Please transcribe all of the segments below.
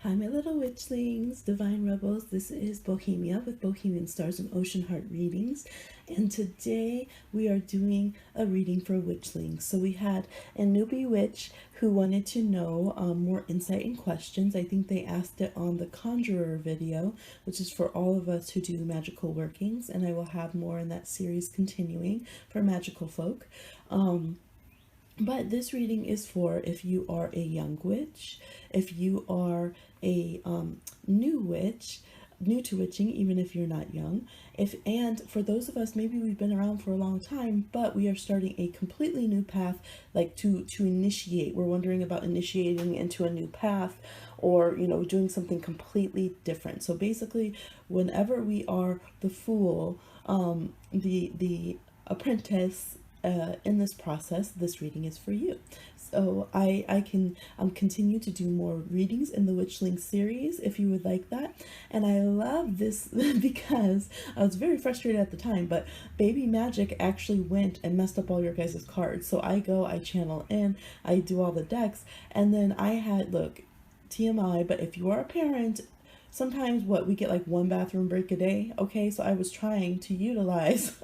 Hi, my little witchlings, divine rebels. This is Bohemia with Bohemian Stars and Ocean Heart readings. And today we are doing a reading for witchlings. So we had a newbie witch who wanted to know more insight and questions. I think they asked it on the Conjurer video, which is for all of us who do magical workings. And I will have more in that series continuing for magical folk. But this reading is for if you are a young witch, if you are a new witch, new to witching, even if you're not young, and for those of us, maybe we've been around for a long time, but we are starting a completely new path, like to initiate. We're wondering about initiating into a new path, or doing something completely different. So basically, whenever we are the fool, the apprentice, in this process, this reading is for you. So I can continue to do more readings in the Witchling series if you would like that. And I love this because I was very frustrated at the time, but Baby Magic actually went and messed up all your guys' cards. So I channel in, I do all the decks, and then I had, look, TMI, but if you are a parent, sometimes we get like one bathroom break a day. Okay, so I was trying to utilize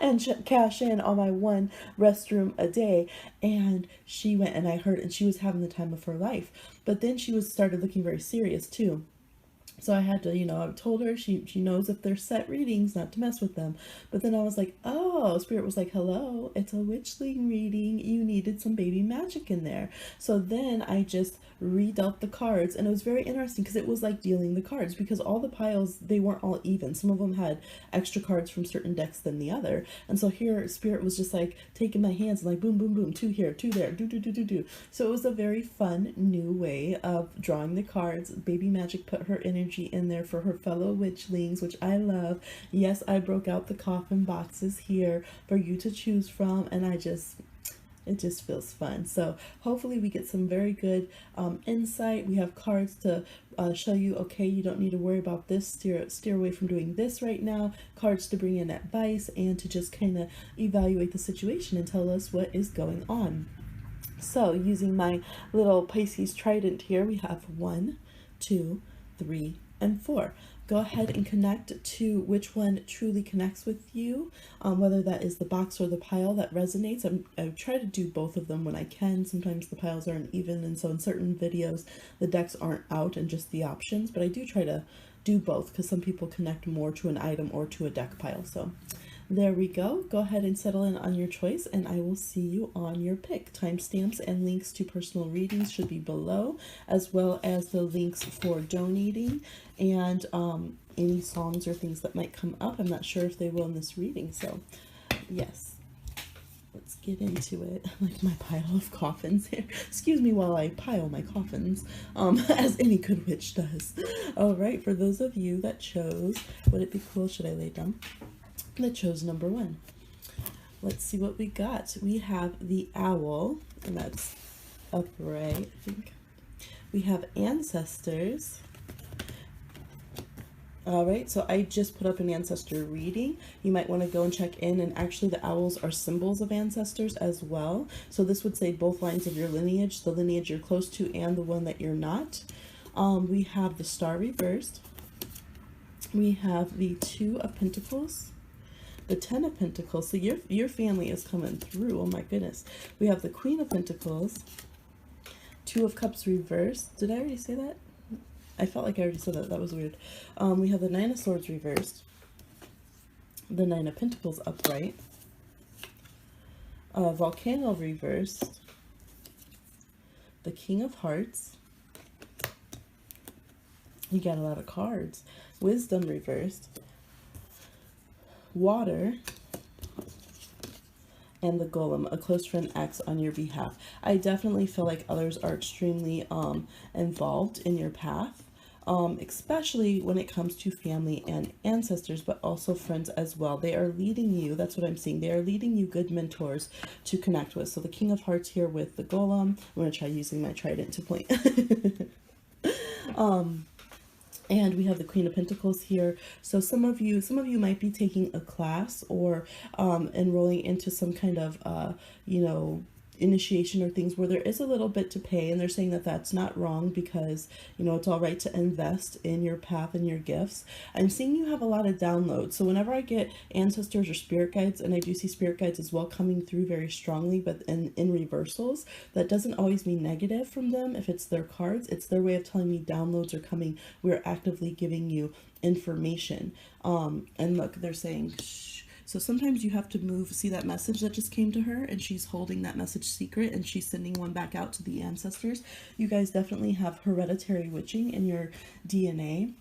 and cash in on my one restroom a day, and she went, and I heard, and she was having the time of her life, but then she started looking very serious too. So I had to, I told her she knows if they're set readings not to mess with them. But then I was like, oh, Spirit was like, hello, it's a witchling reading. You needed some baby magic in there. So then I just redealt the cards, and it was very interesting because it was like dealing the cards, because all the piles, they weren't all even. Some of them had extra cards from certain decks than the other. And so here Spirit was just like taking my hands and like boom, boom, boom, two here, two there, do, do, do, do, do. So it was a very fun new way of drawing the cards. Baby Magic put her energy in there for her fellow witchlings, which I love. Yes, I broke out the coffin boxes here for you to choose from, and it just feels fun. So hopefully we get some very good insight. We have cards to show you, okay, you don't need to worry about this, steer away from doing this right now, cards to bring in advice, and to just kind of evaluate the situation and tell us what is going on. So using my little Pisces trident here, we have 1, 2, 3, and 4. Go ahead and connect to which one truly connects with you, whether that is the box or the pile that resonates. I try to do both of them when I can. Sometimes the piles aren't even, and so in certain videos the decks aren't out and just the options, but I do try to do both because some people connect more to an item or to a deck pile. So there we go. Go ahead and settle in on your choice, and I will see you on your pick. Timestamps and links to personal readings should be below, as well as the links for donating and any songs or things that might come up. I'm not sure if they will in this reading, so yes. Let's get into it. Like my pile of coffins here. Excuse me while I pile my coffins, as any good witch does. All right, for those of you that chose, would it be cool, should I lay down? That chose number 1. Let's see what we got. We have the owl, and that's upright, I think. We have ancestors. All right, so I just put up an ancestor reading. You might want to go and check in, and actually the owls are symbols of ancestors as well. So this would say both lines of your lineage, the lineage you're close to and the one that you're not. We have the star reversed. We have the 2 of Pentacles. The 10 of Pentacles, so your family is coming through. Oh my goodness. We have the Queen of Pentacles, 2 of Cups reversed. Did I already say that? I felt like I already said that. That was weird. We have the 9 of Swords reversed, the 9 of Pentacles upright, Volcano reversed, the King of Hearts. You got a lot of cards. Wisdom reversed, Water, and the Golem, a close friend acts on your behalf. I definitely feel like others are extremely involved in your path, especially when it comes to family and ancestors, but also friends as well. They are leading you, that's what I'm seeing, they are leading you good mentors to connect with. So the King of Hearts here with the Golem. I'm going to try using my trident to point. And we have the Queen of Pentacles here. So some of you might be taking a class or enrolling into some kind of, initiation or things where there is a little bit to pay, and they're saying that that's not wrong because, you know, it's all right to invest in your path and your gifts. I'm seeing you have a lot of downloads. So whenever I get ancestors or spirit guides, and I do see spirit guides as well coming through very strongly, but in reversals, that doesn't always mean negative from them. If it's their cards, it's their way of telling me downloads are coming. We're actively giving you information. And look, they're saying shh. So sometimes you have to move. See that message that just came to her, and she's holding that message secret, and she's sending one back out to the ancestors. You guys definitely have hereditary witching in your DNA.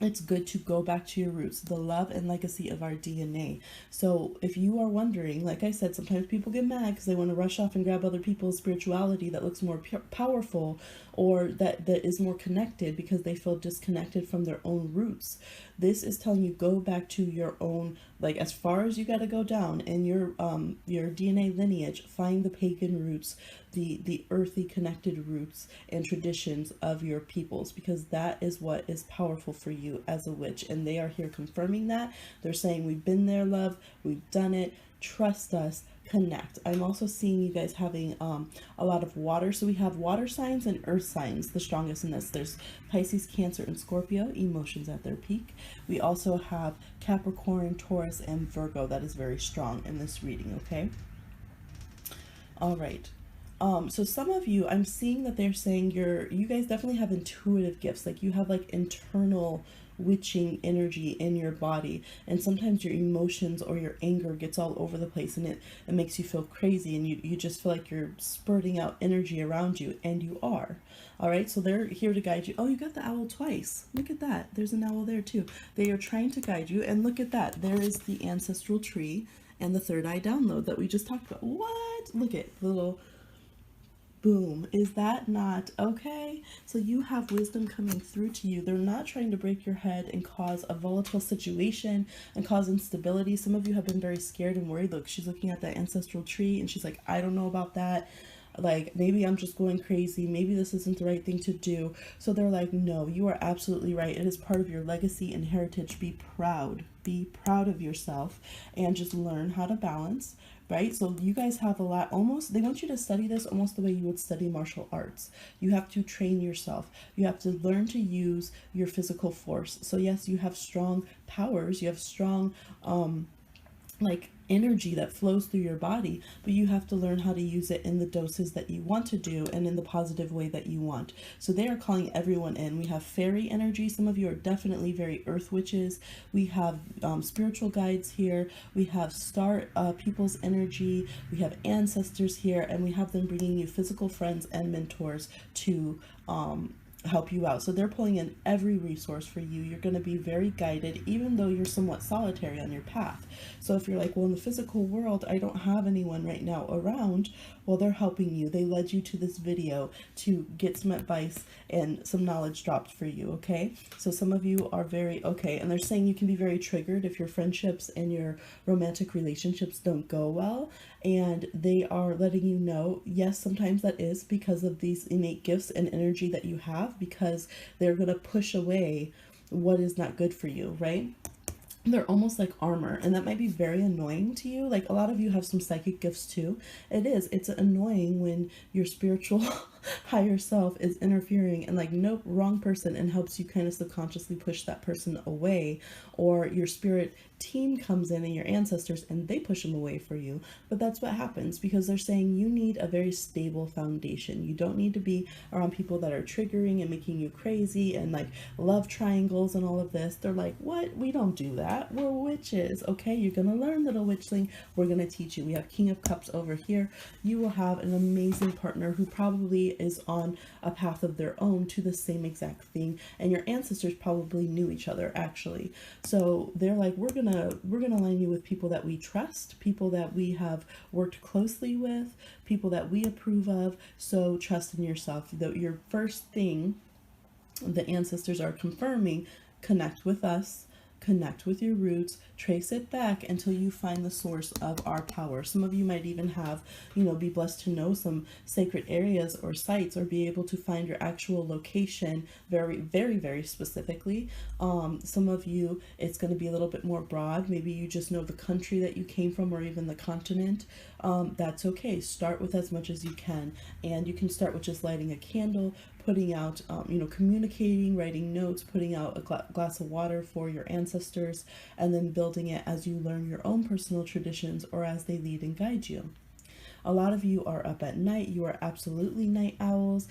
It's good to go back to your roots, the love and legacy of our DNA. So if you are wondering, like I said, sometimes people get mad because they want to rush off and grab other people's spirituality that looks more powerful, or that is more connected, because they feel disconnected from their own roots. This is telling you, go back to your own, like as far as you got to go down in your DNA lineage, find the pagan roots, the earthy connected roots and traditions of your peoples, because that is what is powerful for you as a witch. And they are here confirming that. They're saying, we've been there, love, we've done it, trust us, connect. I'm also seeing you guys having a lot of water. So we have water signs and earth signs, the strongest in this. There's Pisces, Cancer, and Scorpio, emotions at their peak. We also have Capricorn, Taurus, and Virgo. That is very strong in this reading, okay? All right. So some of you, I'm seeing that they're saying you guys definitely have intuitive gifts. Like you have like internal witching energy in your body, and sometimes your emotions or your anger gets all over the place, and it makes you feel crazy, and you just feel like you're spurting out energy around you, and you are. All right, so they're here to guide you. Oh, you got the owl twice. Look at that. There's an owl there too. They are trying to guide you, and look at that. There is the ancestral tree and the third eye download that we just talked about. What? Look at the little boom. Is that not okay? So you have wisdom coming through to you. They're not trying to break your head and cause a volatile situation and cause instability. Some of you have been very scared and worried. Look, she's looking at that ancestral tree and she's like, I don't know about that. Like, maybe I'm just going crazy. Maybe this isn't the right thing to do. So they're like, no, you are absolutely right. It is part of your legacy and heritage. Be proud. Be proud of yourself and just learn how to balance. Right? So you guys have a lot, almost, they want you to study this almost the way you would study martial arts. You have to train yourself. You have to learn to use your physical force. So yes, you have strong powers. You have strong, like energy that flows through your body, but you have to learn how to use it in the doses that you want to do and in the positive way that you want. So they are calling everyone in. We have fairy energy. Some of you are definitely very earth witches. We have spiritual guides here. We have star people's energy. We have ancestors here, and we have them bringing you physical friends and mentors to help you out. So they're pulling in every resource for you. You're going to be very guided, even though you're somewhat solitary on your path. So if you're like, well, in the physical world, I don't have anyone right now around, well, they're helping you. They led you to this video to get some advice and some knowledge dropped for you, okay? So some of you are very, okay, and they're saying you can be very triggered if your friendships and your romantic relationships don't go well, and they are letting you know, yes, sometimes that is because of these innate gifts and energy that you have, because they're going to push away what is not good for you, right? They're almost like armor, and that might be very annoying to you. Like, a lot of you have some psychic gifts too. It's annoying when your spiritual higher self is interfering and like, nope, wrong person, and helps you kind of subconsciously push that person away, or your spirit team comes in and your ancestors and they push them away for you. But that's what happens, because they're saying you need a very stable foundation. You don't need to be around people that are triggering and making you crazy and like love triangles and all of this. They're like, what? We don't do that. We're witches. Okay, you're gonna learn, little witchling. We're gonna teach you. We have King of Cups over here. You will have an amazing partner who probably is on a path of their own to the same exact thing, and your ancestors probably knew each other actually. So they're like, we're gonna line you with people that we trust, people that we have worked closely with, people that we approve of. So trust in yourself. Your first thing, the ancestors are confirming, connect with us, connect with your roots, trace it back until you find the source of our power. Some of you might even have, be blessed to know some sacred areas or sites, or be able to find your actual location very, very, very specifically. Some of you, it's going to be a little bit more broad. Maybe you just know the country that you came from, or even the continent. that's okay. Start with as much as you can, and you can start with just lighting a candle, putting out, communicating, writing notes, putting out a glass of water for your ancestors, and then building it as you learn your own personal traditions or as they lead and guide you. A lot of you are up at night. You are absolutely night owls.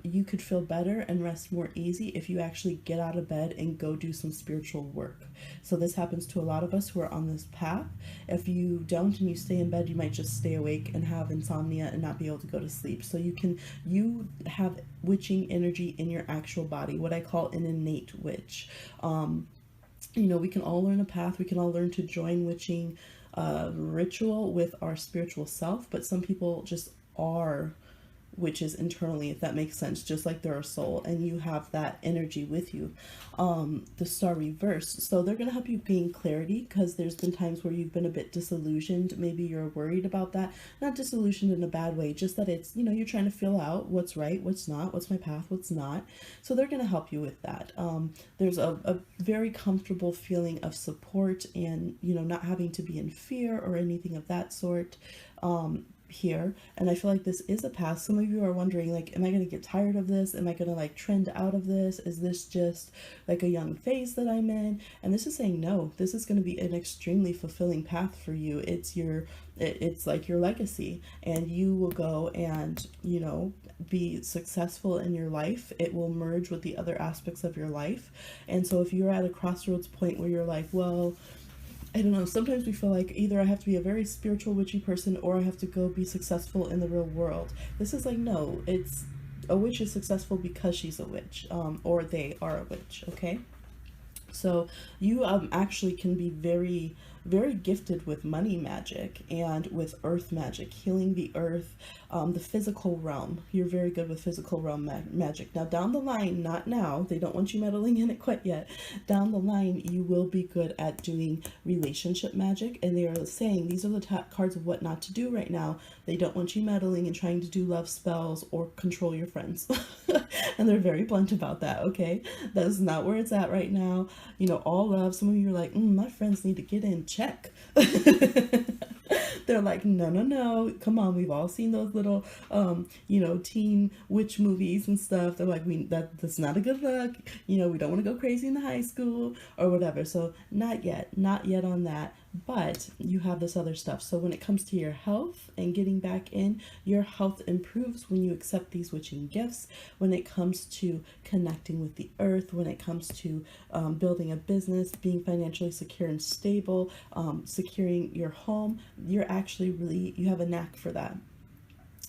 You could feel better and rest more easy if you actually get out of bed and go do some spiritual work. So this happens to a lot of us who are on this path. If you don't and you stay in bed, you might just stay awake and have insomnia and not be able to go to sleep. So you have witching energy in your actual body, what I call an innate witch. We can all learn a path. We can all learn to join witching ritual with our spiritual self, but some people just are witches internally, if that makes sense, just like they're a soul, and you have that energy with you. The star reverse, so they're going to help you gain clarity, because there's been times where you've been a bit disillusioned. Maybe you're worried about that, not disillusioned in a bad way, just that it's, you're trying to feel out what's right, what's not, what's my path, what's not. So they're going to help you with that. There's a very comfortable feeling of support, and not having to be in fear or anything of that sort here. And I feel like this is a path. Some of you are wondering, like, am I going to get tired of this? Am I going to like trend out of this? Is this just like a young phase that I'm in? And this is saying no, this is going to be an extremely fulfilling path for you. It's like your legacy, and you will go and be successful in your life. It will merge with the other aspects of your life. And so if you're at a crossroads point where you're like, well, I don't know, sometimes we feel like either I have to be a very spiritual witchy person or I have to go be successful in the real world. This is like, no, it's a witch is successful because she's a witch, or they are a witch, okay? So you actually can be very, very gifted with money magic and with earth magic, healing the earth, the physical realm. You're very good with physical realm magic. Now down the line, not now, they don't want you meddling in it quite yet. Down the line, you will be good at doing relationship magic, and they are saying these are the cards of what not to do right now. They don't want you meddling and trying to do love spells or control your friends. And they're very blunt about that, okay? That is not where it's at right now. All love. Some of you are like, my friends need to get in check. They're like, no, come on, we've all seen those little teen witch movies and stuff. They're like, that's not a good look, we don't want to go crazy in the high school or whatever. So not yet on that, but you have this other stuff. So when it comes to your health and getting back in, your health improves when you accept these witching gifts. When it comes to connecting with the earth, when it comes to building a business, being financially secure and stable, securing your home, you have a knack for that.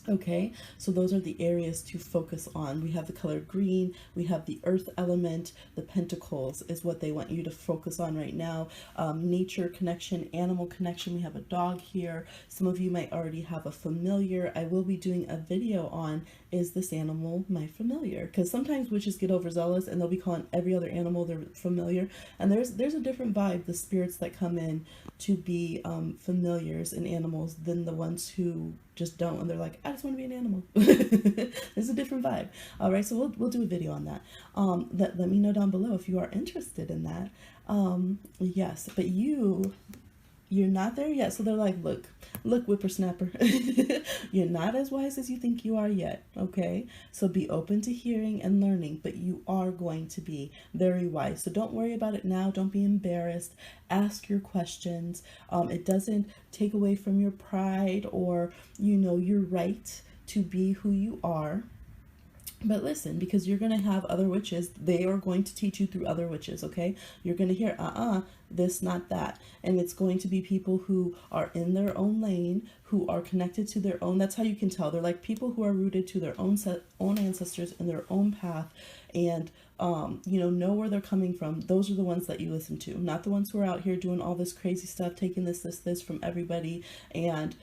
Okay, so those are the areas to focus on. We have the color green, we have the earth element, the pentacles is what they want you to focus on right now. Nature connection, animal connection. We have a dog here. Some of you might already have a familiar. I will be doing a video on, is this animal my familiar? Because sometimes witches get overzealous and they'll be calling every other animal their familiar. And there's a different vibe, the spirits that come in to be familiars in animals, than the ones who just don't, and they're like, I just want to be an animal. There's a different vibe. All right, so we'll do a video on that. Let me know down below if you are interested in that. Yes, but you're not there yet. So they're like, look, whippersnapper, you're not as wise as you think you are yet. Okay, so be open to hearing and learning, but you are going to be very wise. So don't worry about it now. Don't be embarrassed. Ask your questions. It doesn't take away from your pride or your right to be who you are. But listen, because you're going to have other witches, they are going to teach you through other witches, okay? You're going to hear, this, not that. And it's going to be people who are in their own lane, who are connected to their own, that's how you can tell. They're like people who are rooted to their own ancestors in their own path, and know where they're coming from. Those are the ones that you listen to, not the ones who are out here doing all this crazy stuff, taking this from everybody, and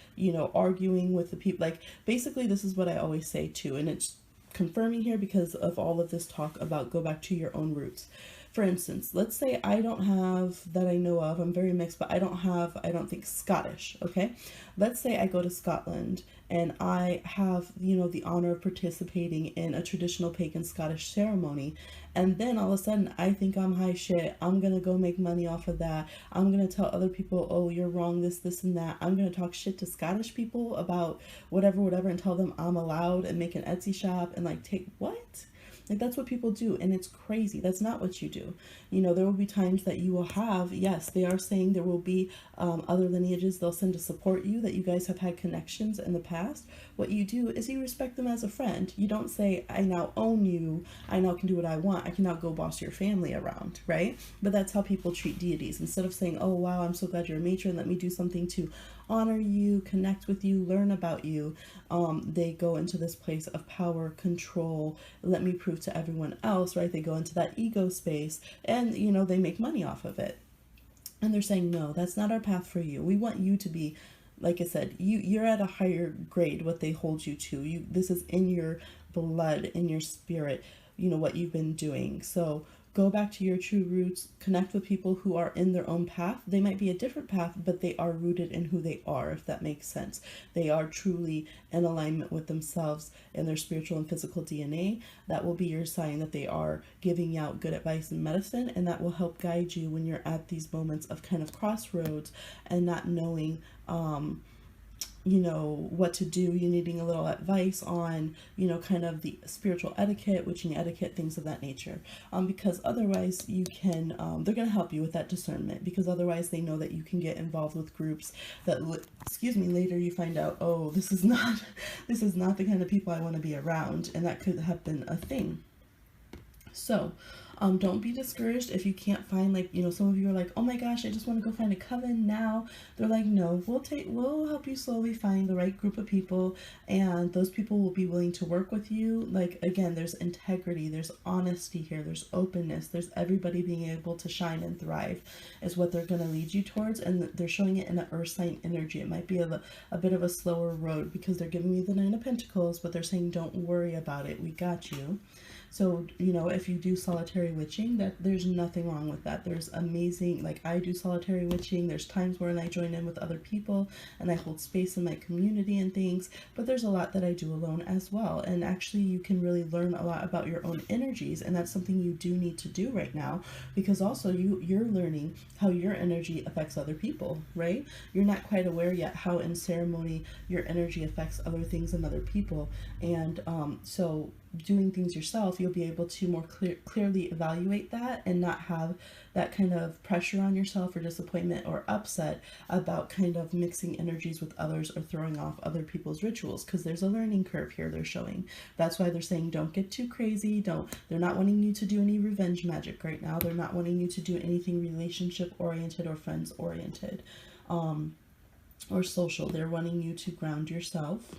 arguing with the people. Like, basically, this is what I always say too, and it's confirming here because of all of this talk about go back to your own roots. For instance, let's say I don't have, that I know of, I'm very mixed, but I don't think Scottish, okay? Let's say I go to Scotland and I have, you know, the honor of participating in a traditional pagan Scottish ceremony. And then all of a sudden, I think I'm high shit. I'm gonna go make money off of that. I'm gonna tell other people, oh, you're wrong, this, and that. I'm gonna talk shit to Scottish people about whatever, and tell them I'm allowed and make an Etsy shop and like take what? Like, that's what people do, and it's crazy. That's not what you do. You know, there will be times that you will have, yes, they are saying there will be other lineages they'll send to support you, that you guys have had connections in the past. What you do is you respect them as a friend. You don't say, I now own you, I now can do what I want, I can now go boss your family around, right? But that's how people treat deities. Instead of saying, oh, wow, I'm so glad you're a matron, let me do something to honor you, connect with you, learn about you, they go into this place of power, control, let me prove to everyone else, right? They go into that ego space, and you know, they make money off of it. And they're saying, no, that's not our path for you. We want you to be, like I said, you're at a higher grade, what they hold you to. You, this is in your blood, in your spirit, you know, what you've been doing. So go back to your true roots, connect with people who are in their own path. They might be a different path, but they are rooted in who they are, if that makes sense. They are truly in alignment with themselves and their spiritual and physical DNA. That will be your sign that they are giving out good advice and medicine, and that will help guide you when you're at these moments of kind of crossroads and not knowing you know, what to do. You're needing a little advice on, you know, kind of the spiritual etiquette, witching etiquette, things of that nature. Because otherwise you can, they're going to help you with that discernment, because otherwise they know that you can get involved with groups that, excuse me, later you find out, oh, this is not the kind of people I want to be around. And that could have been a thing. So, don't be discouraged if you can't find, like, you know, some of you are like, oh my gosh, I just want to go find a coven now. They're like, no, we'll help you slowly find the right group of people, and those people will be willing to work with you. Like, again, there's integrity, there's honesty here, there's openness, there's everybody being able to shine and thrive is what they're going to lead you towards. And they're showing it in an earth sign energy. It might be a bit of a slower road because they're giving you the Nine of Pentacles, but they're saying, don't worry about it, we got you. So, you know, if you do solitary witching, that there's nothing wrong with that. There's amazing, like, I do solitary witching. There's times when I join in with other people and I hold space in my community and things, but there's a lot that I do alone as well. And actually you can really learn a lot about your own energies, and that's something you do need to do right now, because also you're learning how your energy affects other people, right? You're not quite aware yet how in ceremony your energy affects other things and other people. And so doing things yourself, you'll be able to more clearly evaluate that and not have that kind of pressure on yourself or disappointment or upset about kind of mixing energies with others or throwing off other people's rituals, because there's a learning curve here they're showing. That's why they're saying don't get too crazy. They're not wanting you to do any revenge magic right now. They're not wanting you to do anything relationship oriented or friends oriented or social. They're wanting you to ground yourself,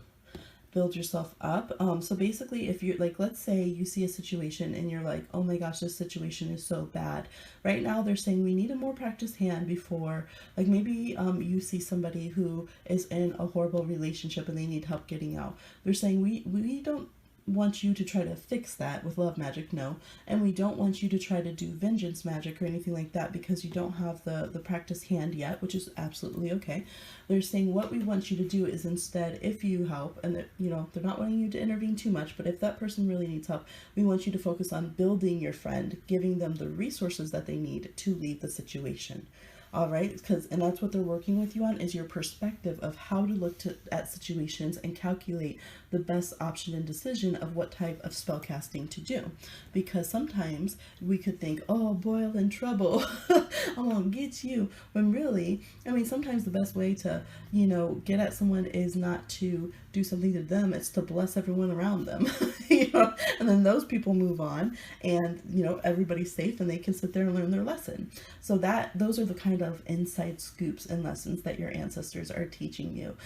build yourself up. So basically, if you're like, let's say you see a situation and you're like, oh my gosh, this situation is so bad right now, they're saying we need a more practiced hand before, like, maybe you see somebody who is in a horrible relationship and they need help getting out. They're saying we don't want you to try to fix that with love magic, no, and we don't want you to try to do vengeance magic or anything like that, because you don't have the practice hand yet, which is absolutely okay. They're saying what we want you to do is, instead, if you help, and you know, they're not wanting you to intervene too much, but if that person really needs help, we want you to focus on building your friend, giving them the resources that they need to leave the situation. All right, and that's what they're working with you on, is your perspective of how to look at situations and calculate the best option and decision of what type of spell casting to do. Because sometimes we could think, oh, boil in trouble, I'm gonna get you, when really, I mean, sometimes the best way to, you know, get at someone is not to do something to them, it's to bless everyone around them. You know, and then those people move on, and you know, everybody's safe and they can sit there and learn their lesson. So those are the kind of inside scoops and lessons that your ancestors are teaching you.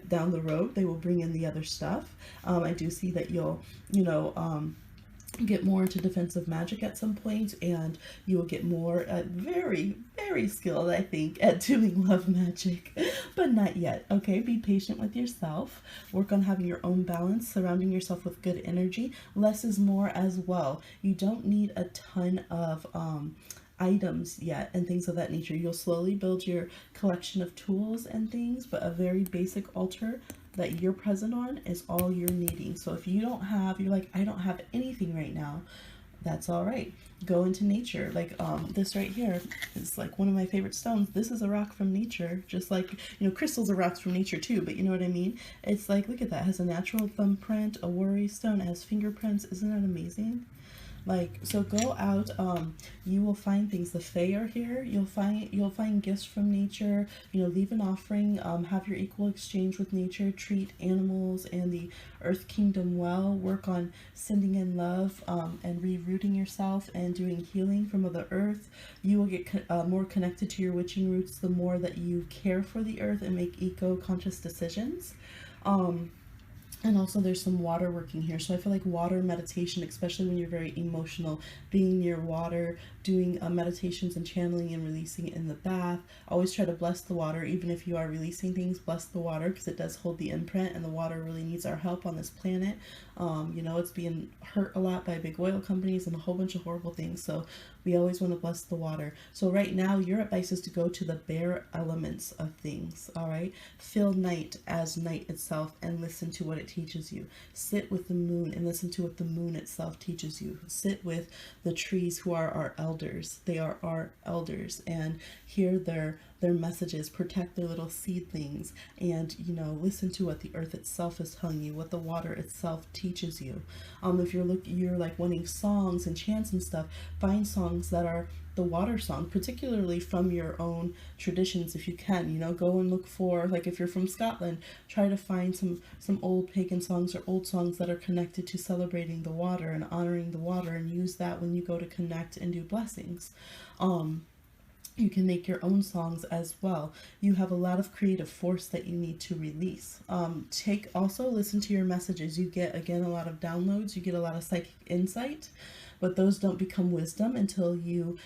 Down the road, they will bring in the other stuff. I do see that you'll, you know, get more into defensive magic at some point, and you will get more very, very skilled, I think, at doing love magic, but not yet. Okay, be patient with yourself, work on having your own balance, surrounding yourself with good energy. Less is more as well. You don't need a ton of items yet and things of that nature. You'll slowly build your collection of tools and things, but a very basic altar, that you're present on is all you're needing. So if you don't have, you're like, I don't have anything right now, that's all right. Go into nature. Like this right here is like one of my favorite stones. This is a rock from nature, just like, you know, crystals are rocks from nature too, but you know what I mean? It's like, look at that. It has a natural thumbprint, a worry stone, it has fingerprints. Isn't that amazing? Like, so go out, you will find things. The Fae are here. You'll find gifts from nature, you know, leave an offering, have your equal exchange with nature, treat animals and the earth kingdom well, work on sending in love, and rerouting yourself and doing healing from Mother Earth. You will get more connected to your witching roots the more that you care for the earth and make eco-conscious decisions. And also there's some water working here. So I feel like water meditation, especially when you're very emotional, being near water, doing meditations and channeling and releasing it in the bath. Always try to bless the water. Even if you are releasing things, bless the water, because it does hold the imprint, and the water really needs our help on this planet. You know, it's being hurt a lot by big oil companies and a whole bunch of horrible things. So we always want to bless the water. So right now your advice is to go to the bare elements of things. All right. Feel night as night itself and listen to what it teaches you. Sit with the moon and listen to what the moon itself teaches you. Sit with the trees who are our elders. They are our elders, and hear their messages. Protect their little seedlings, and, you know, listen to what the earth itself is telling you, what the water itself teaches you. If you're like wanting songs and chants and stuff, find songs that are the water song, particularly from your own traditions if you can. You know, go and look for, like, if you're from Scotland, try to find some old pagan songs or old songs that are connected to celebrating the water and honoring the water, and use that when you go to connect and do blessings. You can make your own songs as well. You have a lot of creative force that you need to release. Also listen to your messages. You get, again, a lot of downloads. You get a lot of psychic insight, but those don't become wisdom until you,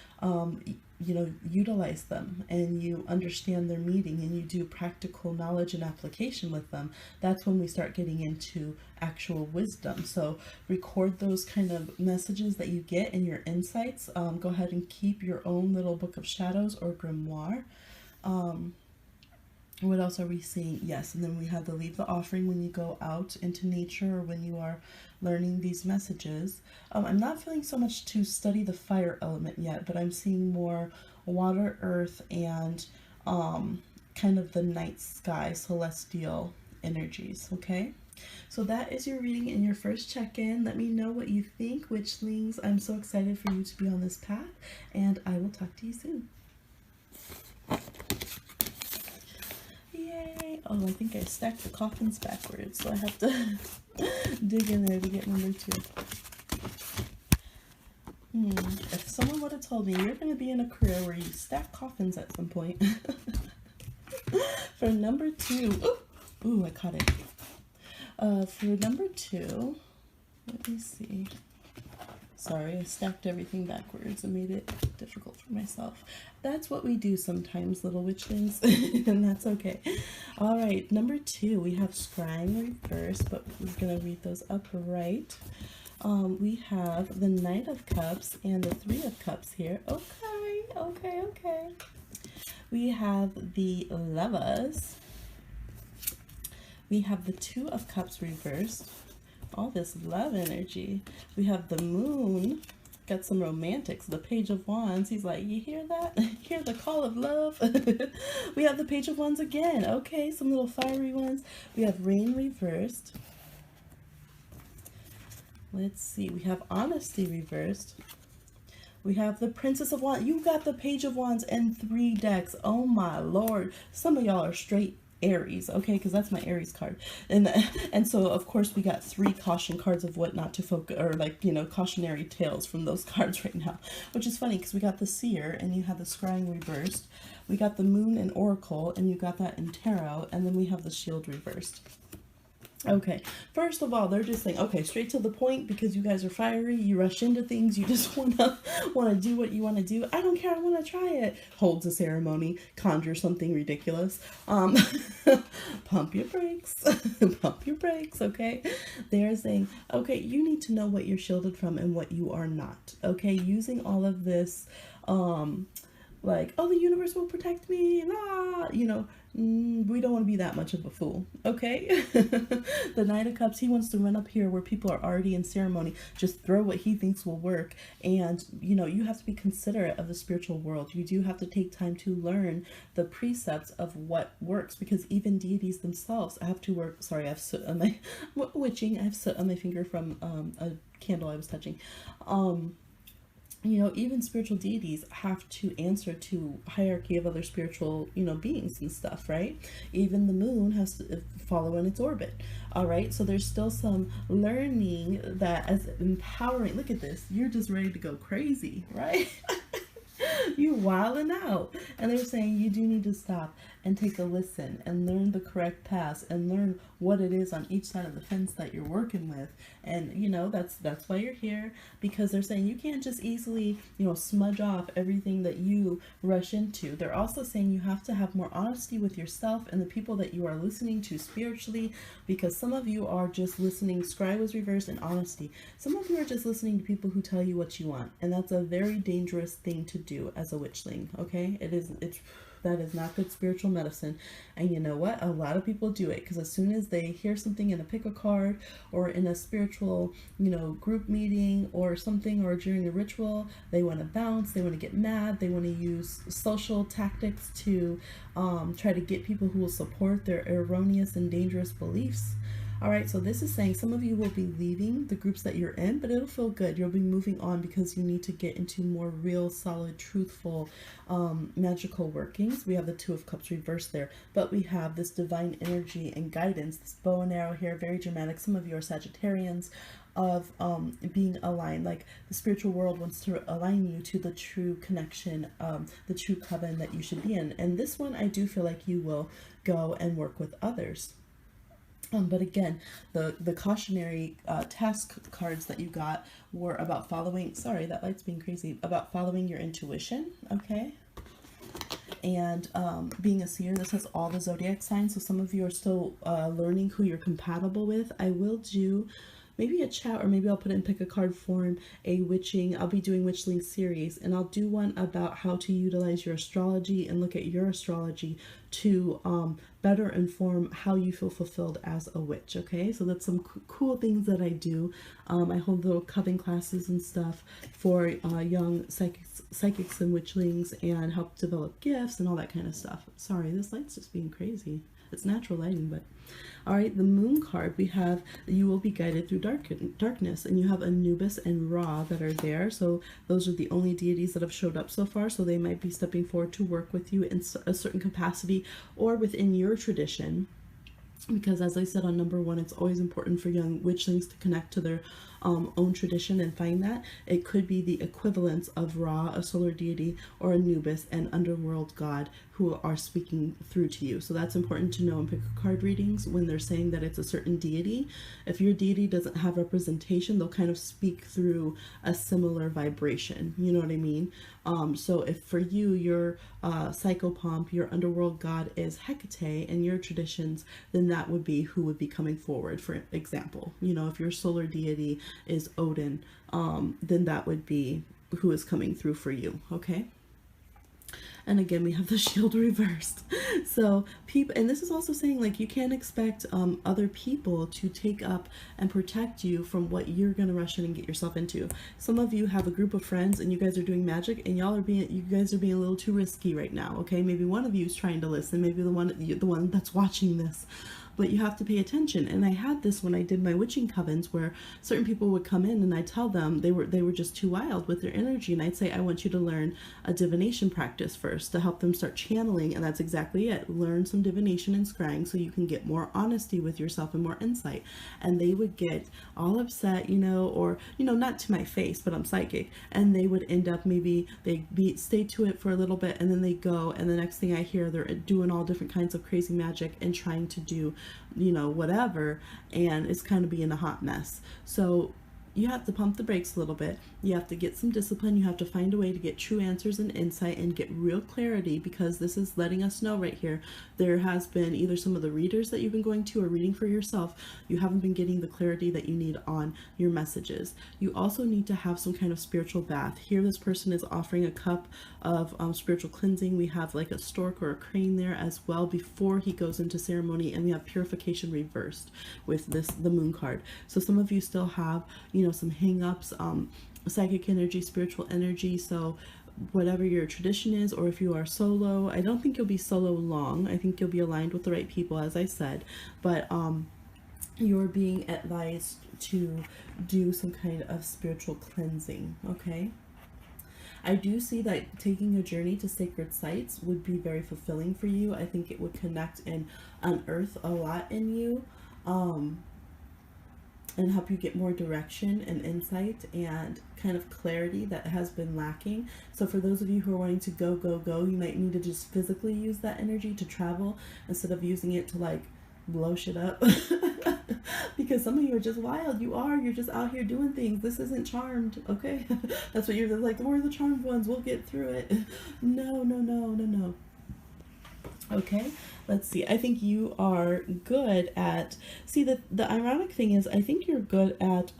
you know, utilize them and you understand their meaning and you do practical knowledge and application with them. That's when we start getting into actual wisdom. So record those kind of messages that you get and your insights. Go ahead and keep your own little book of shadows or grimoire. What else are we seeing? Yes, and then we have the leave the offering when you go out into nature or when you are learning these messages. I'm not feeling so much to study the fire element yet, but I'm seeing more water, earth, and kind of the night sky, celestial energies, okay? So that is your reading and your first check-in. Let me know what you think, witchlings. I'm so excited for you to be on this path, and I will talk to you soon. Yay! Oh, I think I stacked the coffins backwards, so I have to dig in there to get number 2. If someone would have told me you're going to be in a career where you stack coffins at some point. For number 2, ooh, I caught it. For number 2, let me see. Sorry, I stacked everything backwards and made it difficult for myself. That's what we do sometimes, little witchlings, and that's okay. All right, number 2, we have scrying reverse, but we're going to read those upright. We have the Knight of Cups and the 3 of Cups here. Okay. We have the Lovers. We have the 2 of Cups reversed. All this love energy. We have the Moon. Got some romantics. The Page of Wands. He's like, you hear that? Hear the call of love? We have the Page of Wands again. Okay, some little fiery ones. We have Rain reversed. Let's see. We have Honesty reversed. We have the Princess of Wands. You got the Page of Wands and 3 decks. Oh my lord. Some of y'all are straight Aries, okay, because that's my Aries card, and so of course we got 3 caution cards of what not to focus, or, like, you know, cautionary tales from those cards right now, which is funny because we got the Seer and you have the Scrying reversed, we got the Moon and Oracle and you got that in Tarot, and then we have the Shield reversed. Okay, first of all, they're just saying, okay, straight to the point, because you guys are fiery, you rush into things, you just want to do what you want to do. I don't care, I want to try it. Holds a ceremony, conjure something ridiculous. Pump your brakes, pump your brakes, okay? They're saying, okay, you need to know what you're shielded from and what you are not, okay? Using all of this, like, oh, the universe will protect me, ah, you know. We don't want to be that much of a fool, okay? The Knight of Cups, he wants to run up here where people are already in ceremony, just throw what he thinks will work. And, you know, you have to be considerate of the spiritual world. You do have to take time to learn the precepts of what works, because even deities themselves have to work. Sorry, I have soot on my witching. I have soot on my finger from a candle I was touching. You know, even spiritual deities have to answer to hierarchy of other spiritual, you know, beings and stuff, right? Even the moon has to follow in its orbit. All right, so there's still some learning that as empowering. Look at this, you're just ready to go crazy, right? You wilding out. And they're saying you do need to stop and take a listen and learn the correct paths and learn what it is on each side of the fence that you're working with. And you know, that's why you're here, because they're saying you can't just easily, you know, smudge off everything that you rush into. They're also saying you have to have more honesty with yourself and the people that you are listening to spiritually, because some of you are just listening. Scry was reversed in honesty. Some of you are just listening to people who tell you what you want, and that's a very dangerous thing to do as a witchling. Okay, that is not good spiritual medicine. And you know what? A lot of people do it because as soon as they hear something in a pick a card or in a spiritual, you know, group meeting or something, or during a ritual, they want to bounce, they want to get mad, they want to use social tactics to try to get people who will support their erroneous and dangerous beliefs. All right, so this is saying some of you will be leaving the groups that you're in, but it'll feel good. You'll be moving on because you need to get into more real, solid, truthful, magical workings. We have the Two of Cups reversed there, but we have this divine energy and guidance, this bow and arrow here, very dramatic. Some of you are Sagittarians, of being aligned, like the spiritual world wants to align you to the true connection, the true coven that you should be in. And this one, I do feel like you will go and work with others. But again, the cautionary task cards that you got were about following, sorry, that light's being crazy, about following your intuition, okay? And being a seer, this has all the zodiac signs, so some of you are still learning who you're compatible with. I will do maybe a chat, or maybe I'll put it in pick a card form, I'll be doing Witchling series, and I'll do one about how to utilize your astrology and look at your astrology to better inform how you feel fulfilled as a witch. Okay, so that's some cool things that I do. I hold little coven classes and stuff for young psychics and witchlings, and help develop gifts and all that kind of stuff. Sorry, this light's just being crazy. It's natural lighting, but all right. The moon card, we have you will be guided through darkness, and you have Anubis and Ra that are there. So those are the only deities that have showed up so far, so they might be stepping forward to work with you in a certain capacity or within your tradition, because as I said on number 1, it's always important for young witchlings to connect to their own tradition and find that. It could be the equivalence of Ra, a solar deity, or Anubis, an underworld god, who are speaking through to you. So that's important to know in pick a card readings when they're saying that it's a certain deity. If your deity doesn't have representation, they'll kind of speak through a similar vibration. You know what I mean? So if for you, your psychopomp, your underworld god is Hecate in your traditions, then that would be who would be coming forward. For example, you know, if your solar deity is Odin, then that would be who is coming through for you. Okay. And again, we have the shield reversed. So people, and this is also saying, like, you can't expect other people to take up and protect you from what you're gonna rush in and get yourself into. Some of you have a group of friends and you guys are doing magic, and you guys are being a little too risky right now. Okay, maybe one of you is trying to listen, maybe the one that's watching this. But you have to pay attention. And I had this when I did my witching covens, where certain people would come in and I tell them they were just too wild with their energy, and I'd say, I want you to learn a divination practice first to help them start channeling. And that's exactly it. Learn some divination and scrying so you can get more honesty with yourself and more insight. And they would get all upset, you know, or, you know, not to my face, but I'm psychic, and they would end up, maybe stay to it for a little bit, and then they go, and the next thing I hear, they're doing all different kinds of crazy magic and trying to do, you know, whatever, and it's kind of being a hot mess. So you have to pump the brakes a little bit. You have to get some discipline. You have to find a way to get true answers and insight and get real clarity, because this is letting us know right here there has been either some of the readers that you've been going to or reading for yourself, you haven't been getting the clarity that you need on your messages. You also need to have some kind of spiritual bath. Here this person is offering a cup of spiritual cleansing. We have like a stork or a crane there as well before he goes into ceremony, and we have purification reversed with the moon card. So some of you still have, you know, some hang-ups, psychic energy, spiritual energy. So whatever your tradition is, or if you are solo, I don't think you'll be solo long. I think you'll be aligned with the right people, as I said, but you're being advised to do some kind of spiritual cleansing. Okay, I do see that taking a journey to sacred sites would be very fulfilling for you. I think it would connect and unearth a lot in you, and help you get more direction and insight and kind of clarity that has been lacking. So for those of you who are wanting to go, you might need to just physically use that energy to travel instead of using it to like blow shit up. Because some of you are just wild. You're just out here doing things. This isn't Charmed, okay? That's what you're like, we're the charmed ones, we'll get through it. No. Okay, let's see. I think you are good at, see, the ironic thing is, I think you're good at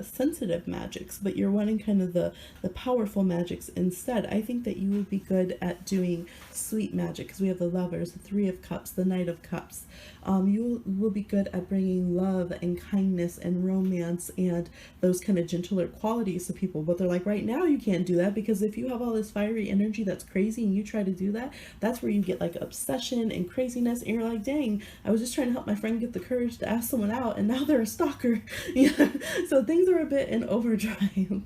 sensitive magics, but you're wanting kind of the powerful magics instead. I think that you would be good at doing sweet magic, because we have the Lovers, the Three of Cups, the Knight of Cups. You will be good at bringing love and kindness and romance and those kind of gentler qualities to people. But they're like, right now you can't do that, because if you have all this fiery energy that's crazy and you try to do that, that's where you get like obsession and craziness, and you're like, dang, I was just trying to help my friend get the courage to ask someone out, and now they're a stalker. Yeah. So things are a bit in overdrive.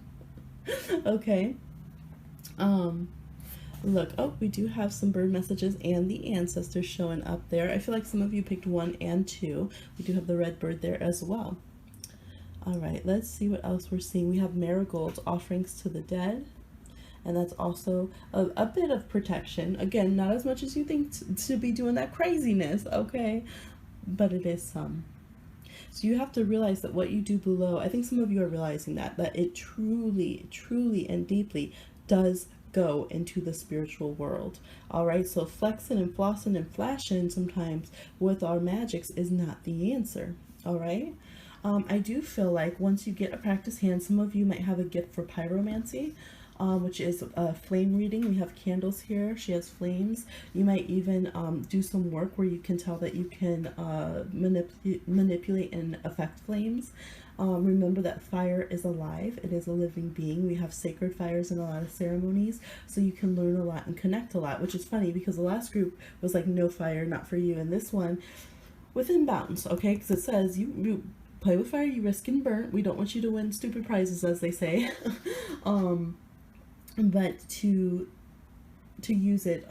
Okay. Look, oh, we do have some bird messages and the ancestors showing up there. I feel like some of you picked 1 and 2. We do have the red bird there as well. All right, let's see what else we're seeing. We have marigolds, offerings to the dead. And that's also a bit of protection. Again, not as much as you think to be doing that craziness, okay? But it is some. So you have to realize that what you do below, I think some of you are realizing that it truly, truly and deeply does go into the spiritual world. All right, so flexing and flossing and flashing sometimes with our magics is not the answer. All right. I do feel like once you get a practice hand, some of you might have a gift for pyromancy, which is a flame reading. We have candles here. She has flames. You might even do some work where you can tell that you can manipulate and affect flames. Remember that fire is alive. It is a living being. We have sacred fires in a lot of ceremonies, so you can learn a lot and connect a lot, which is funny because the last group was like no fire, not for you, and this one within bounds, okay? Because it says you play with fire, you risk getting burnt. We don't want you to win stupid prizes, as they say. But to use it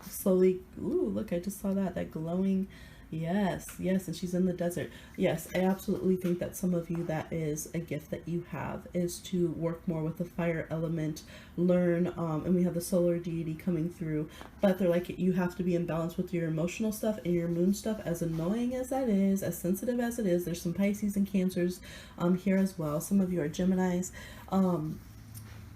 slowly. Ooh, look, I just saw that glowing. Yes, and she's in the desert. Yes, I absolutely think that some of you, that is a gift that you have, is to work more with the fire element, learn, and we have the solar deity coming through, but they're like, you have to be in balance with your emotional stuff and your moon stuff, as annoying as that is, as sensitive as it is. There's some Pisces and Cancers here as well. Some of you are Geminis.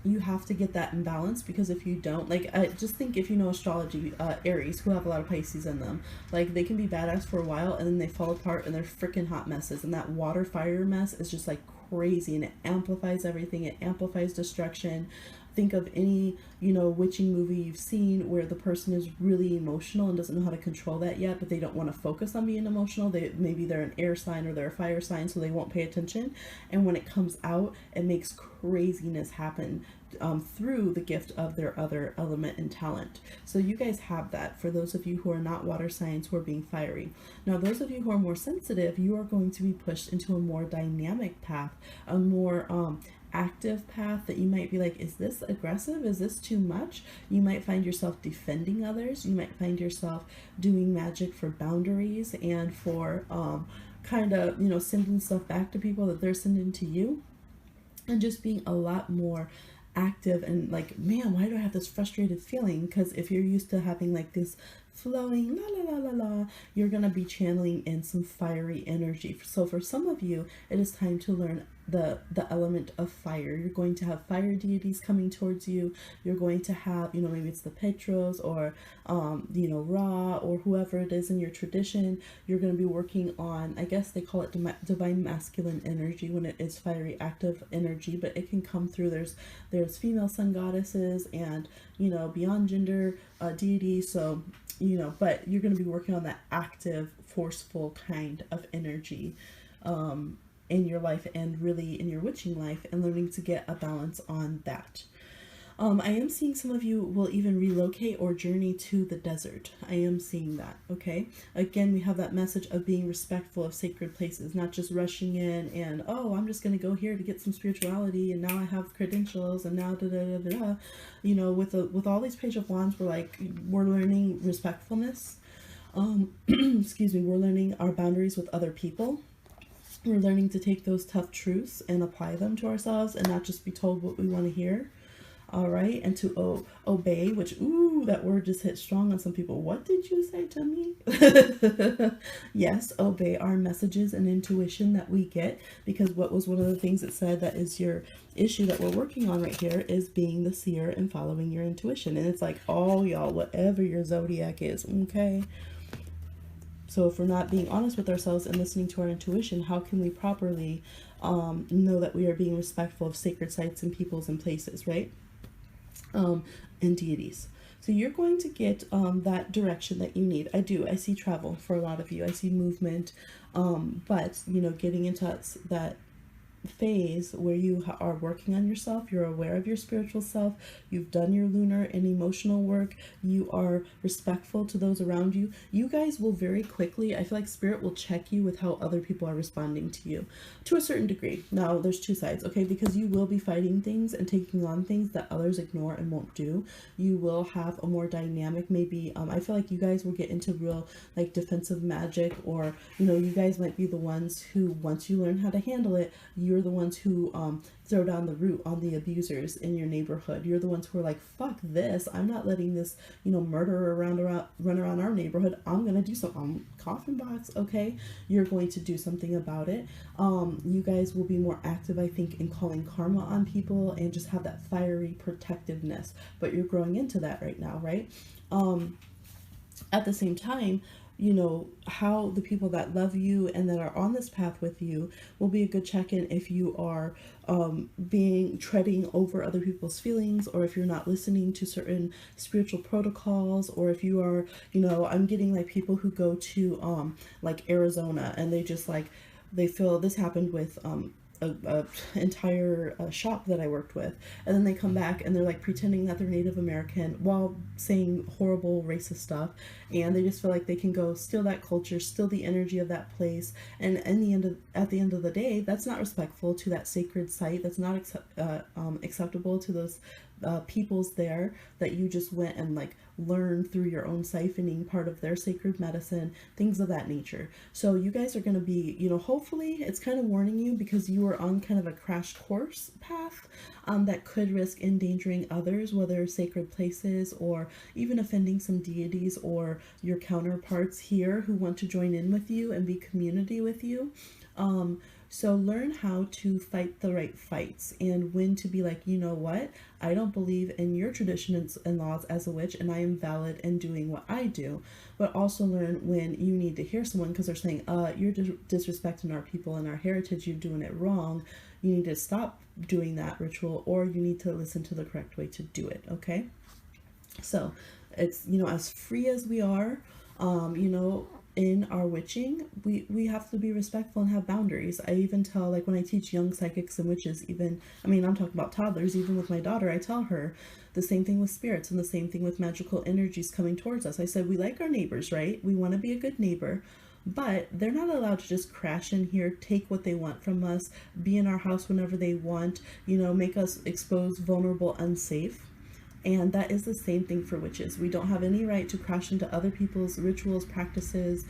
You have to get that in balance, because if you don't, like, I just think, if you know astrology, Aries, who have a lot of Pisces in them, like, they can be badass for a while and then they fall apart and they're freaking hot messes, and that water fire mess is just like crazy, and it amplifies everything. It amplifies destruction. Think of any, witching movie you've seen where the person is really emotional and doesn't know how to control that yet, but they don't want to focus on being emotional. Maybe they're an air sign or they're a fire sign, so they won't pay attention. And when it comes out, it makes craziness happen through the gift of their other element and talent. So you guys have that. For those of you who are not water signs, who are being fiery. Now, those of you who are more sensitive, you are going to be pushed into a more dynamic path, a more active path that you might be like, is this aggressive? Is this too much? You might find yourself defending others. You might find yourself doing magic for boundaries and for kind of, sending stuff back to people that they're sending to you, and just being a lot more active and like, man, why do I have this frustrated feeling? Because if you're used to having like this flowing, la la la la la. You're going to be channeling in some fiery energy. So for some of you, it is time to learn the element of fire. You're going to have fire deities coming towards you. You're going to have, you know, maybe it's the Petros or you know, Ra, or whoever it is in your tradition. You're going to be working on, I guess they call it divine masculine energy when it is fiery active energy, but it can come through, there's female sun goddesses and, you know, beyond gender deities. So, you know, but you're going to be working on that active, forceful kind of energy in your life, and really in your witching life, and learning to get a balance on that. I am seeing some of you will even relocate or journey to the desert. I am seeing that, okay? Again, we have that message of being respectful of sacred places, not just rushing in and, oh, I'm just going to go here to get some spirituality, and now I have credentials, and now da-da-da-da-da. You know, with all these Page of Wands, we're learning respectfulness. Excuse me, we're learning our boundaries with other people. We're learning to take those tough truths and apply them to ourselves and not just be told what we want to hear. All right. And to obey, which, ooh, that word just hit strong on some people. What did you say to me? Yes, obey our messages and intuition that we get, because what was one of the things it said that is your issue that we're working on right here is being the seer and following your intuition. And it's like, oh, y'all, whatever your zodiac is, okay? So if we're not being honest with ourselves and listening to our intuition, how can we properly know that we are being respectful of sacred sites and peoples and places, right? And deities. So you're going to get that direction that you need. I see travel for a lot of you. I see movement, but, you know, getting into that phase where you are working on yourself, you're aware of your spiritual self, you've done your lunar and emotional work, you are respectful to those around you. You guys will very quickly, I feel like spirit will check you with how other people are responding to you to a certain degree. Now there's two sides, okay, because you will be fighting things and taking on things that others ignore and won't do. You will have a more dynamic, maybe I feel like you guys will get into real like defensive magic, or, you know, you guys might be the ones who, once you learn how to handle it, you're the ones who throw down the root on the abusers in your neighborhood. You're the ones who are like, fuck this, I'm not letting this, you know, murderer run around our neighborhood. I'm gonna do something. Coffin box, okay? You're going to do something about it. You guys will be more active, I think, in calling karma on people and just have that fiery protectiveness, but you're growing into that right now, right? At the same time, you know, how the people that love you and that are on this path with you will be a good check-in if you are treading over other people's feelings, or if you're not listening to certain spiritual protocols, or if you are, you know, I'm getting like people who go to like Arizona and they just like, they feel, this happened with a entire shop that I worked with, and then they come back and they're like pretending that they're Native American while saying horrible racist stuff, and they just feel like they can go steal that culture, steal the energy of that place, and at the end of the day, that's not respectful to that sacred site. That's not acceptable to those peoples there that you just went and like learned through your own siphoning part of their sacred medicine, things of that nature. So you guys are going to be, you know, hopefully it's kind of warning you, because you are on kind of a crash course path that could risk endangering others, whether sacred places or even offending some deities or your counterparts here who want to join in with you and be community with you. So learn how to fight the right fights, and when to be like, you know what, I don't believe in your traditions and laws as a witch, and I am valid in doing what I do. But also learn when you need to hear someone because they're saying, you're disrespecting our people and our heritage, you're doing it wrong. You need to stop doing that ritual, or you need to listen to the correct way to do it, okay? So it's, you know, as free as we are, you know, in our witching, we have to be respectful and have boundaries. I even tell, like when I teach young psychics and witches, even, I mean, I'm talking about toddlers, even with my daughter, I tell her the same thing with spirits and the same thing with magical energies coming towards us. I said, we like our neighbors, right? We want to be a good neighbor, but they're not allowed to just crash in here, take what they want from us, be in our house whenever they want, you know, make us exposed, vulnerable, unsafe. And that is the same thing for witches. We don't have any right to crash into other people's rituals, practices,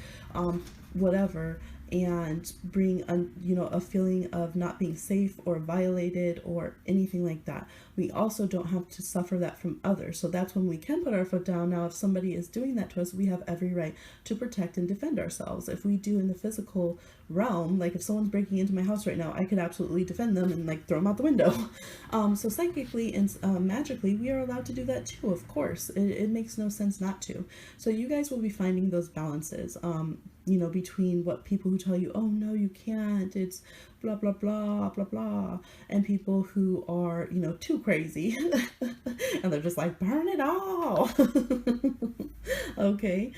whatever, and bring you know, a feeling of not being safe or violated or anything like that. We also don't have to suffer that from others. So that's when we can put our foot down. Now, if somebody is doing that to us, we have every right to protect and defend ourselves. If we do in the physical realm, like if someone's breaking into my house right now, I could absolutely defend them and like throw them out the window. So psychically and magically, we are allowed to do that too, of course. It makes no sense not to. So you guys will be finding those balances, you know, between what people who tell you, oh no, you can't, it's blah, blah, blah, blah, blah, and people who are, you know, too crazy and they're just like, burn it all. Okay.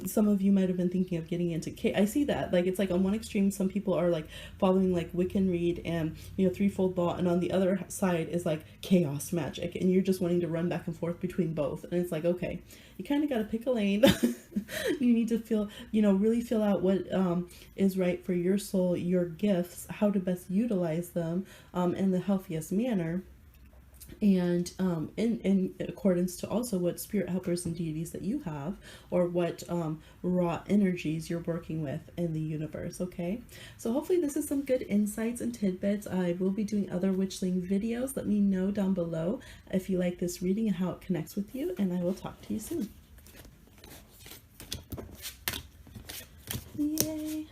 Some of you might have been thinking of getting into I see that, like, it's like on one extreme, some people are like following like Wiccan read and, you know, threefold law, and on the other side is like chaos magic, and you're just wanting to run back and forth between both. And it's like, okay, you kind of got to pick a lane. You need to feel, you know, really feel out what is right for your soul, your gifts, how to best utilize them in the healthiest manner, and in accordance to also what spirit helpers and deities that you have, or what raw energies you're working with in the universe. Okay, so hopefully this is some good insights and tidbits. I will be doing other witchling videos. Let me know down below if you like this reading and how it connects with you, and I will talk to you soon. Yay.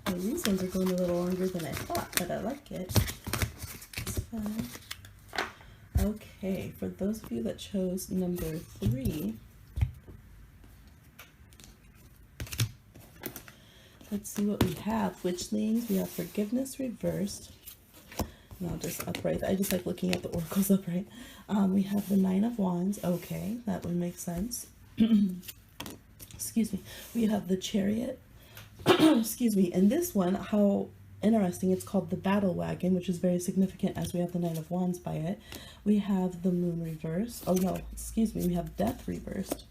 Well, these ones are going a little longer than I thought, but I like it. It's fun. Okay, for those of you that chose number 3, let's see what we have. Witchlings, we have forgiveness reversed. And I'll just upright. I just like looking at the oracles upright. We have the 9 of Wands. Okay, that would make sense. Excuse me. We have the Chariot. Excuse me. And this one, how interesting, it's called the Battle Wagon, which is very significant as we have the 9 of Wands by it. We have the Moon reversed. Oh no, excuse me. We have Death reversed.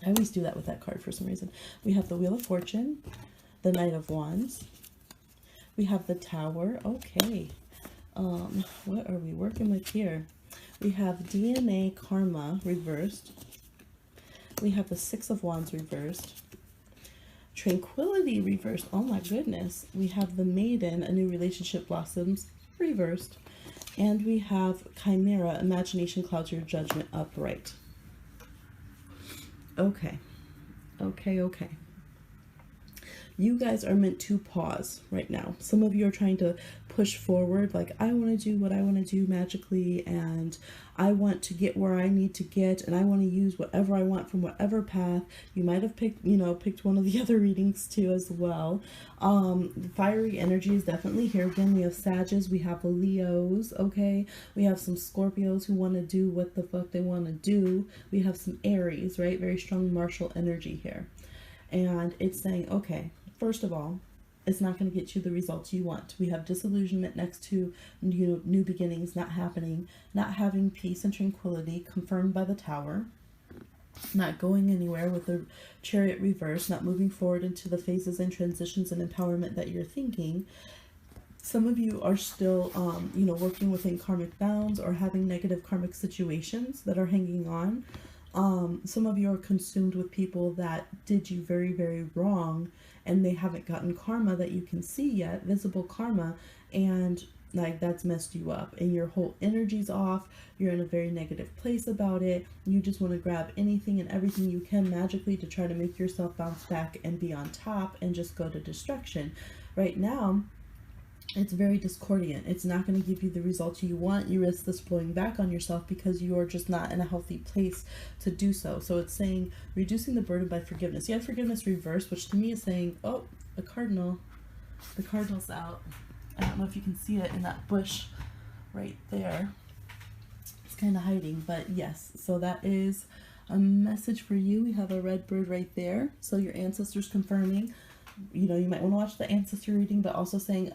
I always do that with that card for some reason. We have the Wheel of Fortune, the Knight of Wands. We have the Tower. Okay. What are we working with here? We have DNA Karma reversed. We have the 6 of Wands reversed. Tranquility reversed. Oh my goodness. We have the Maiden, a new relationship blossoms, reversed. And we have Chimera, imagination clouds your judgment, upright. Okay. Okay. You guys are meant to pause right now. Some of you are trying to push forward, like, I want to do what I want to do magically, and I want to get where I need to get, and I want to use whatever I want from whatever path. You might have picked, you know, picked one of the other readings too as well. The fiery energy is definitely here. Again, we have Sages, we have the Leos, okay? We have some Scorpios who want to do what the fuck they want to do. We have some Aries, right? Very strong martial energy here. And it's saying, okay, first of all, it's not going to get you the results you want. We have disillusionment next to new beginnings not happening, not having peace and tranquility, confirmed by the Tower, not going anywhere with the Chariot reverse, not moving forward into the phases and transitions and empowerment that you're thinking. Some of you are still, you know, working within karmic bounds or having negative karmic situations that are hanging on. Some of you are consumed with people that did you very, very wrong, and they haven't gotten karma that you can see yet, visible karma, and like that's messed you up, and your whole energy's off. You're in a very negative place about it. You just want to grab anything and everything you can magically to try to make yourself bounce back and be on top and just go to destruction. Right now, it's very discordant. It's not going to give you the results you want. You risk this blowing back on yourself because you're just not in a healthy place to do so. So it's saying reducing the burden by forgiveness. You have forgiveness reversed, which to me is saying, oh, the cardinal. The cardinal's out. I don't know if you can see it in that bush right there. It's kind of hiding, but yes. So that is a message for you. We have a red bird right there. So your ancestors confirming. You know, you might want to watch the ancestor reading, but also saying,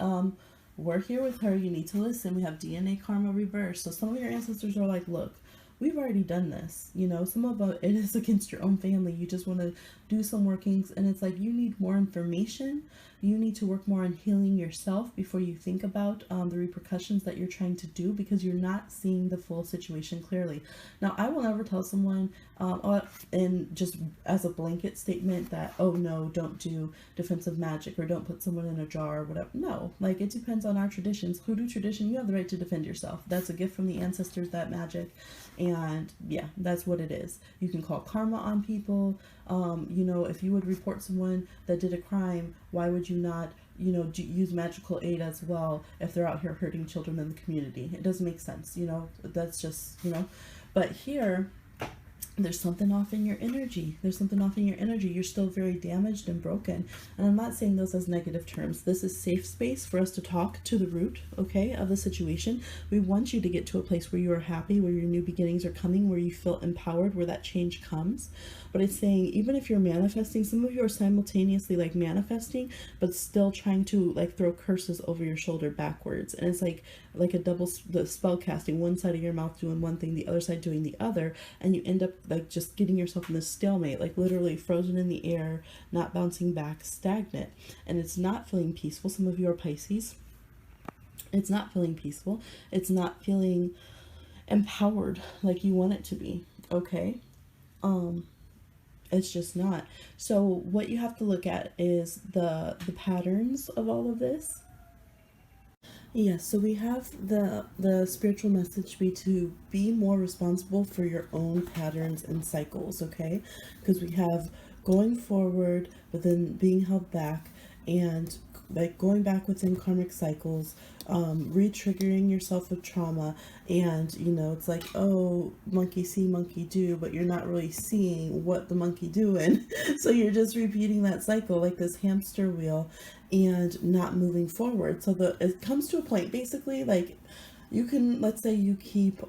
we're here with her. You need to listen. We have DNA karma reverse. So some of your ancestors are like, look, we've already done this. You know, some of it is against your own family. You just want to do some workings, and it's like you need more information you need to work more on healing yourself before you think about the repercussions that you're trying to do, because you're not seeing the full situation clearly. Now, I will never tell someone, and just as a blanket statement, that, oh no, don't do defensive magic or don't put someone in a jar or whatever. No, like, it depends on our traditions. Hoodoo tradition, you have the right to defend yourself. That's a gift from the ancestors, that magic. And yeah, that's what it is. You can call karma on people. You know, if you would report someone that did a crime, why would you not, you know, use magical aid as well if they're out here hurting children in the community? It doesn't make sense, you know. That's just, you know. But here, there's something off in your energy. There's something off in your energy. You're still very damaged and broken. And I'm not saying those as negative terms. This is safe space for us to talk to the root, okay, of the situation. We want you to get to a place where you are happy, where your new beginnings are coming, where you feel empowered, where that change comes. But it's saying, even if you're manifesting, some of you are simultaneously like manifesting, but still trying to like throw curses over your shoulder backwards. And it's like a double the spell casting, one side of your mouth doing one thing, the other side doing the other, and you end up like just getting yourself in this stalemate, like literally frozen in the air, not bouncing back, stagnant. And it's not feeling peaceful. Some of you are Pisces. It's not feeling peaceful. It's not feeling empowered like you want it to be, okay? It's just not. So what you have to look at is the patterns of all of this. Yes, so we have the spiritual message to be more responsible for your own patterns and cycles, okay? Because we have going forward, but then being held back, and like going back within karmic cycles, re-triggering yourself with trauma, and you know, it's like, oh, monkey see, monkey do, but you're not really seeing what the monkey doing. So you're just repeating that cycle like this hamster wheel and not moving forward. So it comes to a point, basically, like, you can, let's say you keep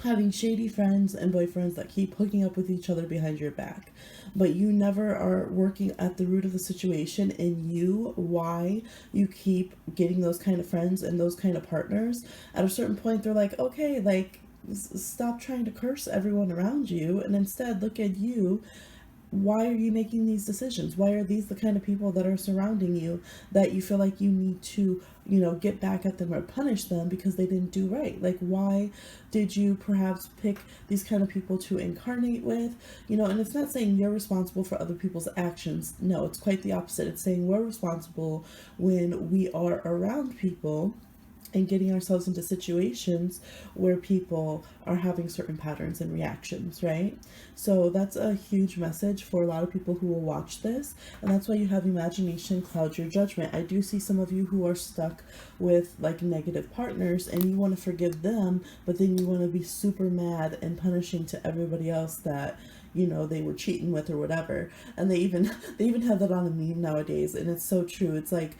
having shady friends and boyfriends that keep hooking up with each other behind your back, but you never are working at the root of the situation and why you keep getting those kind of friends and those kind of partners. At a certain point, they're like, okay, like, stop trying to curse everyone around you and instead look at you. Why are you making these decisions? Why are these the kind of people that are surrounding you that you feel like you need to, you know, get back at them or punish them because they didn't do right? Like, why did you perhaps pick these kind of people to incarnate with? You know, and it's not saying you're responsible for other people's actions. No, it's quite the opposite. It's saying we're responsible when we are around people and getting ourselves into situations where people are having certain patterns and reactions, right? So that's a huge message for a lot of people who will watch this, and that's why you have imagination cloud your judgment. I do see some of you who are stuck with like negative partners and you want to forgive them, but then you want to be super mad and punishing to everybody else that, you know, they were cheating with or whatever. And they even have that on a meme nowadays, and it's so true. It's like,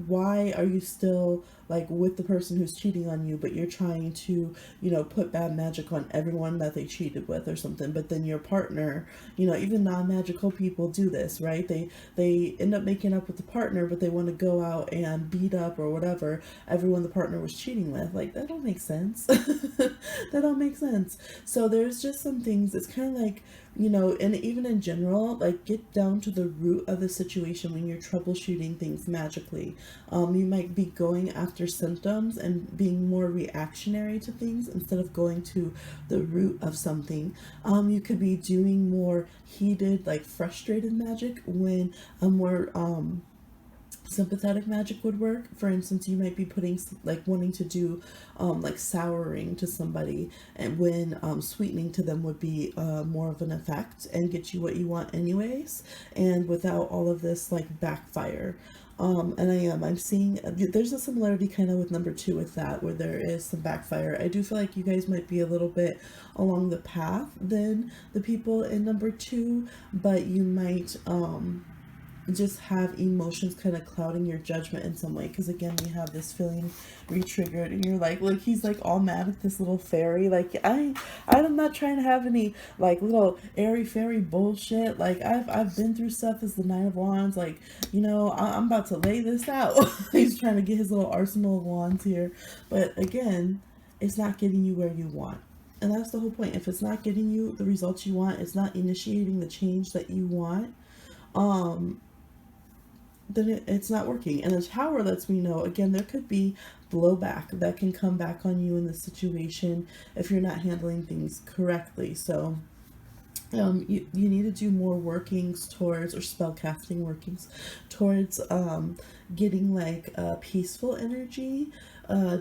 why are you still like with the person who's cheating on you, but you're trying to, you know, put bad magic on everyone that they cheated with or something? But then your partner, you know, even non-magical people do this, right? They end up making up with the partner, but they want to go out and beat up or whatever everyone the partner was cheating with. Like, that don't make sense. That don't make sense. So there's just some things, it's kind of like, you know, and even in general, like, get down to the root of the situation when you're troubleshooting things magically. You might be going after symptoms and being more reactionary to things instead of going to the root of something. You could be doing more heated, like frustrated magic when a more sympathetic magic would work. For instance, you might be putting like wanting to do like souring to somebody, and when sweetening to them would be more of an effect and get you what you want anyways, and without all of this like backfire. And I'm seeing there's a similarity kind of with number 2 with that, where there is some backfire. I do feel like you guys might be a little bit along the path than the people in number 2, but you might just have emotions kind of clouding your judgment in some way, because again, we have this feeling re-triggered, and you're like, look, he's like all mad at this little fairy. Like, I'm not trying to have any like little airy fairy bullshit. Like, I've been through stuff as the 9 of Wands. Like, you know, I'm about to lay this out. He's trying to get his little arsenal of wands here, but again, it's not getting you where you want. And that's the whole point. If it's not getting you the results you want, it's not initiating the change that you want, then it's not working. And the Tower lets me know, again, there could be blowback that can come back on you in the situation if you're not handling things correctly. So you need to do more workings towards, or spell casting workings towards, getting like peaceful energy,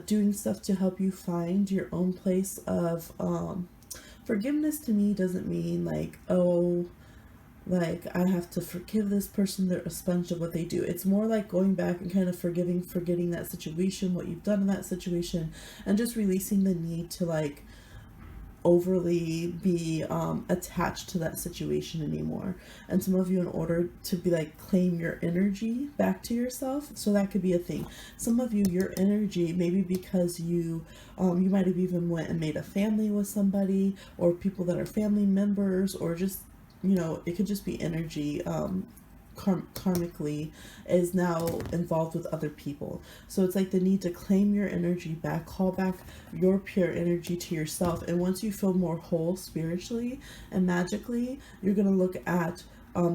doing stuff to help you find your own place of forgiveness. To me doesn't mean like, oh, like I have to forgive this person, they're a sponge of what they do. It's more like going back and kind of forgetting that situation, what you've done in that situation, and just releasing the need to like overly be attached to that situation anymore. And some of you, in order to be like claim your energy back to yourself, so that could be a thing. Some of you, your energy, maybe because you might have even went and made a family with somebody, or people that are family members, or just, you know, it could just be energy karmically is now involved with other people. So it's like the need to claim your energy back, call back your pure energy to yourself. And once you feel more whole spiritually and magically, you're going to look at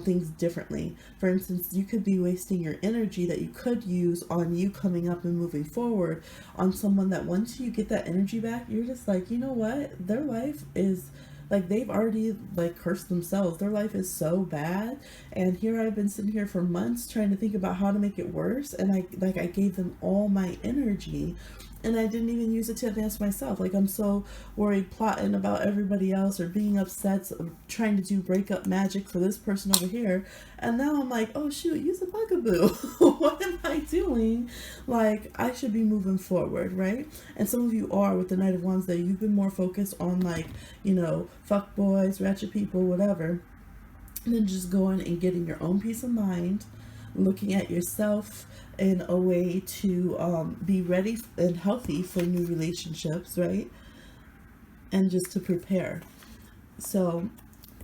things differently. For instance, you could be wasting your energy that you could use on you coming up and moving forward on someone that once you get that energy back, you're just like, you know what, their life is like, they've already like cursed themselves. Their life is so bad, and here I've been sitting here for months trying to think about how to make it worse, and I gave them all my energy, and I didn't even use it to advance myself. Like, I'm so worried plotting about everybody else, or being upset, so trying to do breakup magic for this person over here, and now I'm like, oh shoot, use a bugaboo. What am I doing? Like, I should be moving forward, right? And some of you are, with the Knight of Wands, that you've been more focused on, like, you know, fuck boys, ratchet people, whatever, than just going and getting your own peace of mind, looking at yourself in a way to be ready and healthy for new relationships, right? And just to prepare. So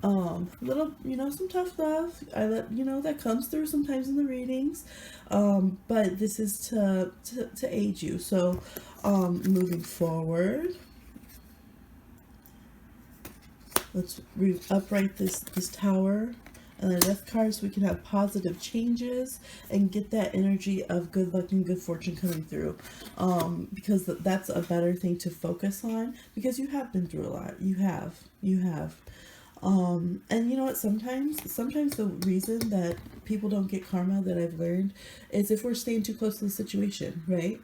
little, you know, some tough love, I let you know, that comes through sometimes in the readings, but this is to aid you. So moving forward, let's upright this Tower and the Death card, so we can have positive changes and get that energy of good luck and good fortune coming through, because that's a better thing to focus on, because you have been through a lot. You have and you know what, sometimes the reason that people don't get karma, that I've learned, is if we're staying too close to the situation, right?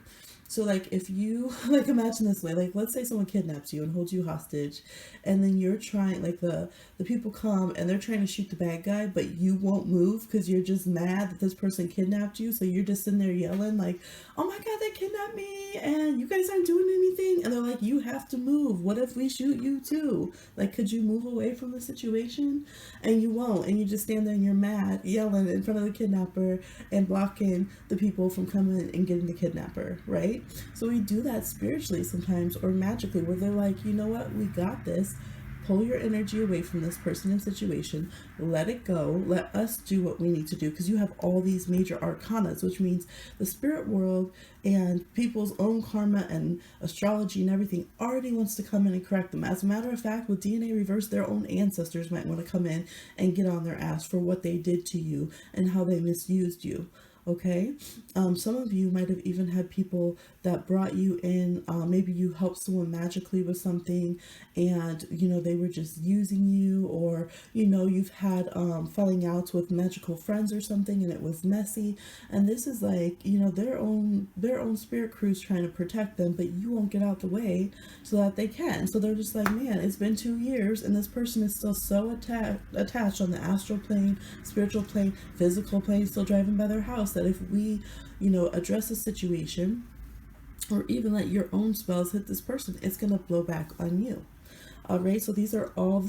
So like, if you like, imagine this way, like, let's say someone kidnaps you and holds you hostage, and then you're trying, like, the people come and they're trying to shoot the bad guy, but you won't move because you're just mad that this person kidnapped you. So you're just sitting there yelling like, oh my god, they kidnapped me and you guys aren't doing anything. And they're like, you have to move. What if we shoot you too? Like, could you move away from the situation? And you won't, and you just stand there and you're mad, yelling in front of the kidnapper and blocking the people from coming and getting the kidnapper, right? So we do that spiritually sometimes, or magically, where they're like, you know what, we got this. Pull your energy away from this person and situation. Let it go. Let us do what we need to do, because you have all these major arcanas, which means the spirit world and people's own karma and astrology and everything already wants to come in and correct them. As a matter of fact, with DNA reverse, their own ancestors might want to come in and get on their ass for what they did to you and how they misused you. Okay, some of you might have even had people that brought you in, maybe you helped someone magically with something, and you know, they were just using you, or you know, you've had falling outs with magical friends or something, and it was messy, and this is like, you know, their own spirit crew's trying to protect them, but you won't get out the way so that they can. So they're just like, man, it's been 2 years and this person is still so attached on the astral plane, spiritual plane, physical plane, still driving by their house, that if we, you know, address a situation, or even let your own spells hit this person, it's going to blow back on you. All right, so this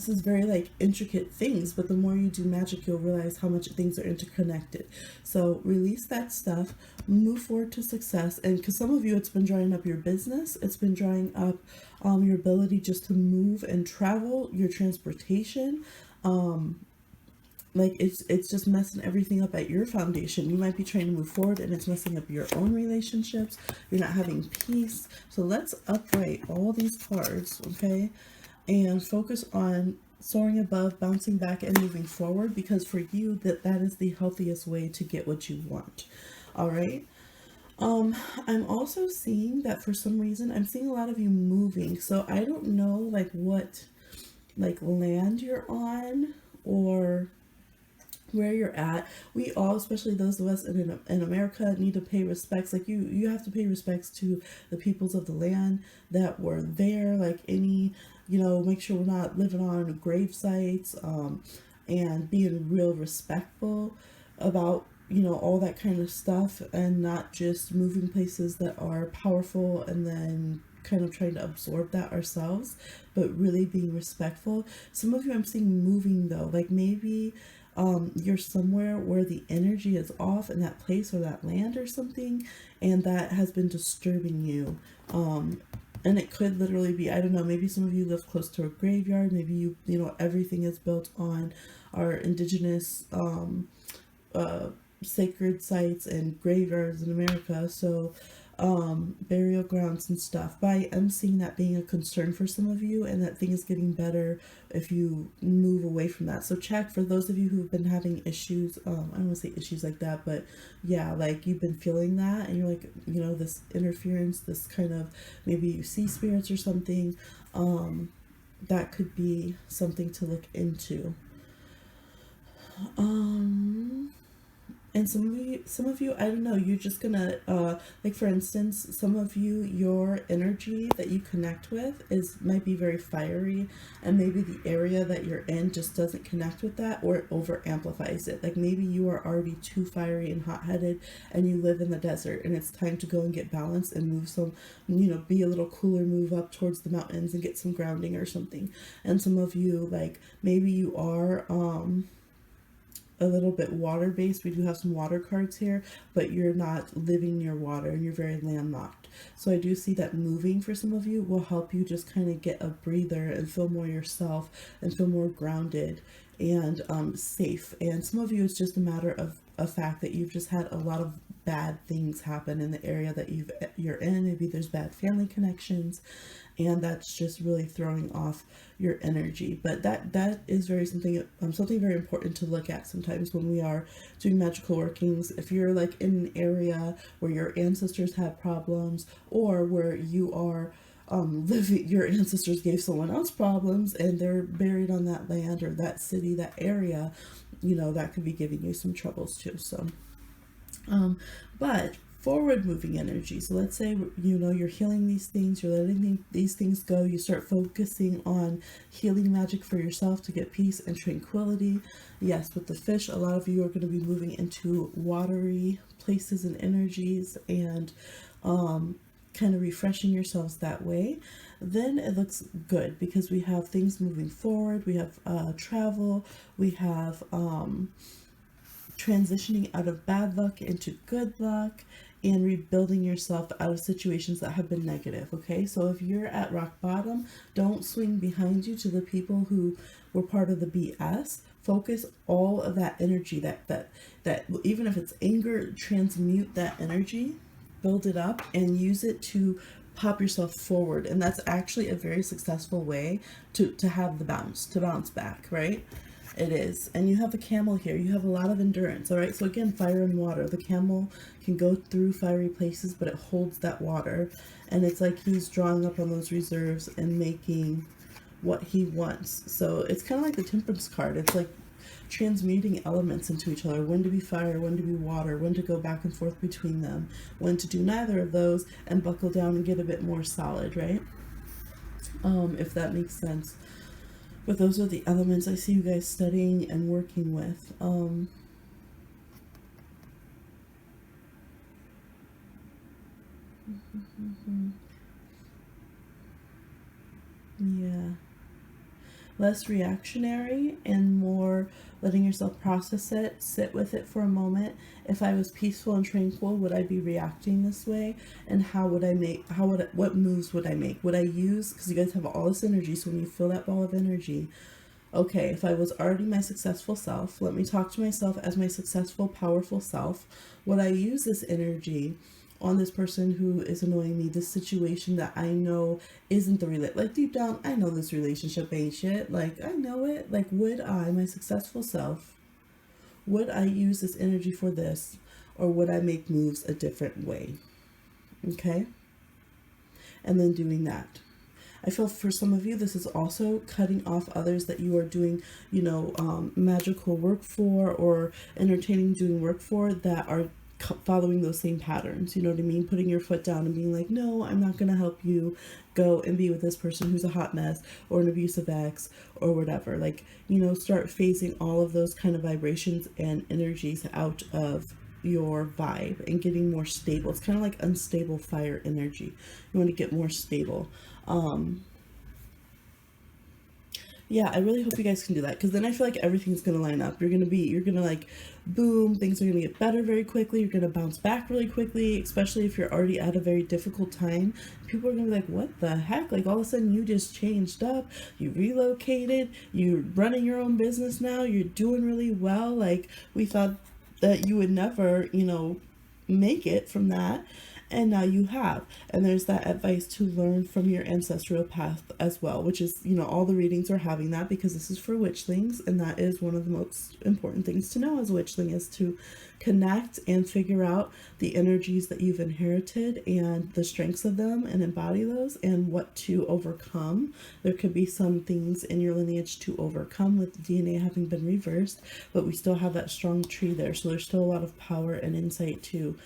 is very like intricate things, but the more you do magic, you'll realize how much things are interconnected. So release that stuff, move forward to success. And because some of you, it's been drying up your business, it's been drying up your ability just to move and travel, your transportation, like it's just messing everything up at your foundation. You might be trying to move forward and it's messing up your own relationships. You're not having peace. So let's upright all these cards, okay, and focus on soaring above, bouncing back, and moving forward, because for you that is the healthiest way to get what you want. All right. I'm also seeing that for some reason I'm seeing a lot of you moving. So I don't know like what like land you're on or where you're at. We all, especially those of us in America, need to pay respects. Like you have to pay respects to the peoples of the land that were there. Like any, make sure we're not living on grave sites, and being real respectful about all that kind of stuff, and not just moving places that are powerful and then kind of trying to absorb that ourselves, but really being respectful. Some of you I'm seeing moving though, like maybe you're somewhere where the energy is off in that place or that land or something, and that has been disturbing you. And it could literally be, I don't know, maybe some of you live close to a graveyard. Maybe everything is built on our indigenous sacred sites and graveyards in America. So burial grounds and stuff. But I am seeing that being a concern for some of you, and that thing is getting better if you move away from that. So check for those of you who've been having issues. I don't want to say issues like that, but yeah, like you've been feeling that, and you're like, this interference, this kind of, maybe you see spirits or something. That could be something to look into. And some of you, I don't know, you're just gonna, like for instance, some of you, your energy that you connect with might be very fiery, and maybe the area that you're in just doesn't connect with that, or it over amplifies it. Like maybe you are already too fiery and hot-headed, and you live in the desert, and it's time to go and get balanced and move some, be a little cooler, move up towards the mountains and get some grounding or something. And some of you, like maybe you are, a little bit water based. We do have some water cards here, but you're not living near water and you're very landlocked. So I do see that moving for some of you will help you just kind of get a breather and feel more yourself and feel more grounded and safe. And some of you, it's just a matter of a fact that you've just had a lot of bad things happen in the area that you're in. Maybe there's bad family connections, and that's just really throwing off your energy. But that is something very important to look at sometimes when we are doing magical workings. If you're like in an area where your ancestors had problems, or where you are living, your ancestors gave someone else problems and they're buried on that land or that city, that area, that could be giving you some troubles too. So but forward moving energy. So let's say, you're healing these things, you're letting these things go, you start focusing on healing magic for yourself to get peace and tranquility. Yes, with the fish, a lot of you are going to be moving into watery places and energies, and kind of refreshing yourselves that way. Then it looks good because we have things moving forward, we have travel, we have transitioning out of bad luck into good luck, and rebuilding yourself out of situations that have been negative. Okay, so if you're at rock bottom, don't swing behind you to the people who were part of the BS. Focus all of that energy, that even if it's anger, transmute that energy, build it up, and use it to pop yourself forward. And that's actually a very successful way to have to bounce back, right? It is. And you have a camel here. You have a lot of endurance. All right. So again, fire and water. The camel can go through fiery places, but it holds that water. And it's like he's drawing up on those reserves and making what he wants. So it's kind of like the temperance card. It's like transmuting elements into each other. When to be fire, when to be water, when to go back and forth between them, when to do neither of those and buckle down and get a bit more solid, right? If that makes sense. But those are the elements I see you guys studying and working with. Yeah. Less reactionary and more letting yourself process it, sit with it for a moment. If I was peaceful and tranquil, would I be reacting this way? And what moves would I make? Would I use, because you guys have all this energy, so when you feel that ball of energy, okay, if I was already my successful self, let me talk to myself as my successful, powerful self. Would I use this energy on this person who is annoying me, this situation that I know isn't the like deep down, I know this relationship ain't shit. Like, I know it. Like, would I, my successful self, would I use this energy for this, or would I make moves a different way? Okay. And then doing that. I feel for some of you, this is also cutting off others that you are doing, you know, magical work for, or entertaining doing work for, that are following those same patterns. You know what I mean? Putting your foot down and being like, no, I'm not going to help you go and be with this person who's a hot mess, or an abusive ex, or whatever. Like, you know, start phasing all of those kind of vibrations and energies out of your vibe and getting more stable. It's kind of like unstable fire energy. You want to get more stable. Yeah, I really hope you guys can do that, because then I feel like everything's going to line up. You're going to like, boom, things are going to get better very quickly. You're going to bounce back really quickly, especially if you're already at a very difficult time. People are going to be like, what the heck? Like, all of a sudden you just changed up. You relocated. You're running your own business now. You're doing really well. Like, we thought that you would never, you know, make it from that. And now you have. And there's that advice to learn from your ancestral path as well, which is, you know, all the readings are having that, because this is for witchlings, and that is one of the most important things to know as a witchling, is to connect and figure out the energies that you've inherited and the strengths of them, and embody those, and what to overcome. There could be some things in your lineage to overcome with the DNA having been reversed, but we still have that strong tree there, so there's still a lot of power and insight to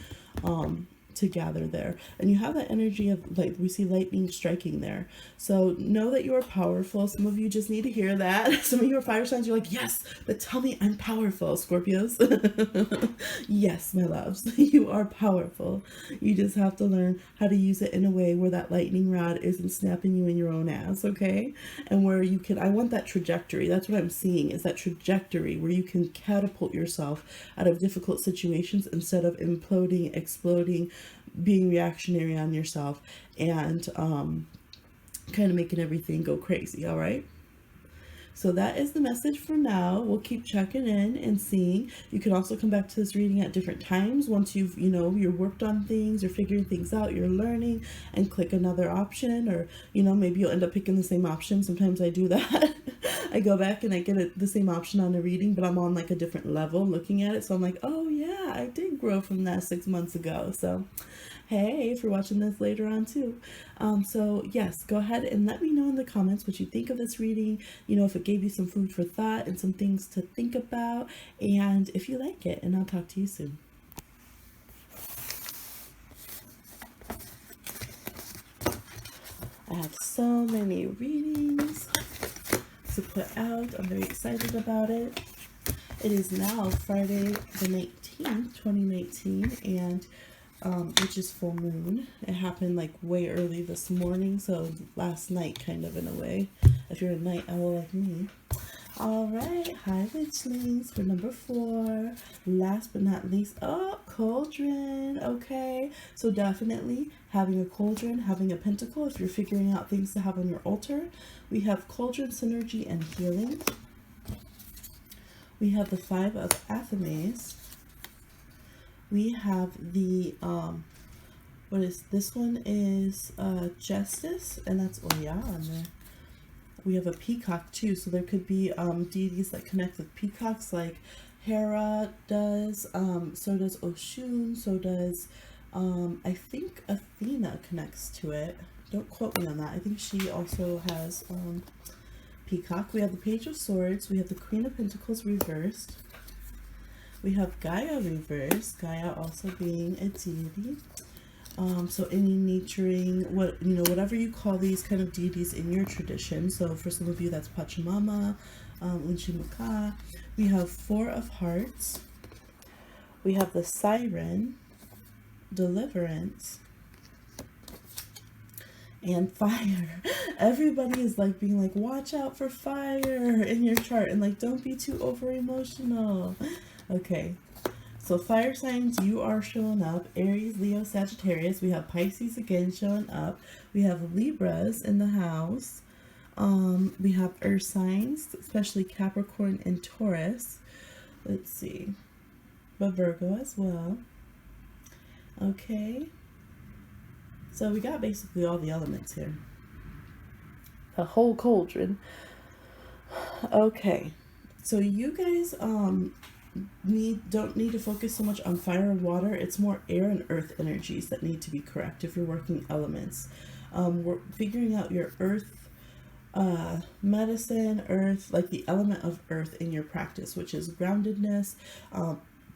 gather there. And you have that energy of, like, we see lightning striking there. So know that you are powerful. Some of you just need to hear that. Some of you are fire signs, you're like, yes, but tell me I'm powerful, Scorpios. Yes, my loves, you are powerful. You just have to learn how to use it in a way where that lightning rod isn't snapping you in your own ass, okay? And where you can, I want that trajectory. That's what I'm seeing, is that trajectory where you can catapult yourself out of difficult situations, instead of imploding, exploding, being reactionary on yourself, and kind of making everything go crazy. All right, so that is the message for now. We'll keep checking in and seeing. You can also come back to this reading at different times once you've, you know, you're worked on things, you're figuring things out, you're learning, and click another option, or, you know, maybe you'll end up picking the same option. Sometimes I do that. I go back and I get the same option on a reading, but I'm on like a different level looking at it, so I'm like, oh yeah, I did grow from that 6 months ago. So hey, if you're watching this later on too. So yes, go ahead and let me know in the comments what you think of this reading, you know, if it gave you some food for thought and some things to think about, and if you like it, and I'll talk to you soon. I have so many readings to put out. I'm very excited about it. It is now Friday the 19th, 2019, and which is full moon. It happened like way early this morning, so last night kind of, in a way, if you're a night owl like me. All right, hi witchlings, for number 4, last but not least, oh, cauldron. Okay, so definitely having a cauldron, having a pentacle if you're figuring out things to have on your altar. We have cauldron synergy and healing. We have the 5 of Athames. We have the what is this one, is Justice, and that's Oya on there. We have a peacock too, so there could be deities that connect with peacocks, like Hera does, so does Oshun, so does I think Athena connects to it. Don't quote me on that. I think she also has peacock. We have the Page of Swords. We have the Queen of Pentacles reversed. We have Gaia reversed. Gaia also being a deity. So any naturing, what, you know, whatever you call these kind of deities in your tradition. So for some of you, that's Pachamama, Unshimaka. We have 4 of Hearts. We have the Siren, Deliverance, and Fire. Everybody is like being like, watch out for fire in your chart, and like, don't be too over emotional. Okay, so fire signs, you are showing up. Aries, Leo, Sagittarius. We have Pisces again showing up. We have Libras in the house. We have earth signs, especially Capricorn and Taurus. Let's see, but Virgo as well. Okay, So we got basically all the elements here. A whole cauldron. Okay. So you guys don't need to focus so much on fire and water. It's more air and earth energies that need to be correct if you're working elements. We're figuring out your earth medicine, earth, like the element of earth in your practice, which is groundedness.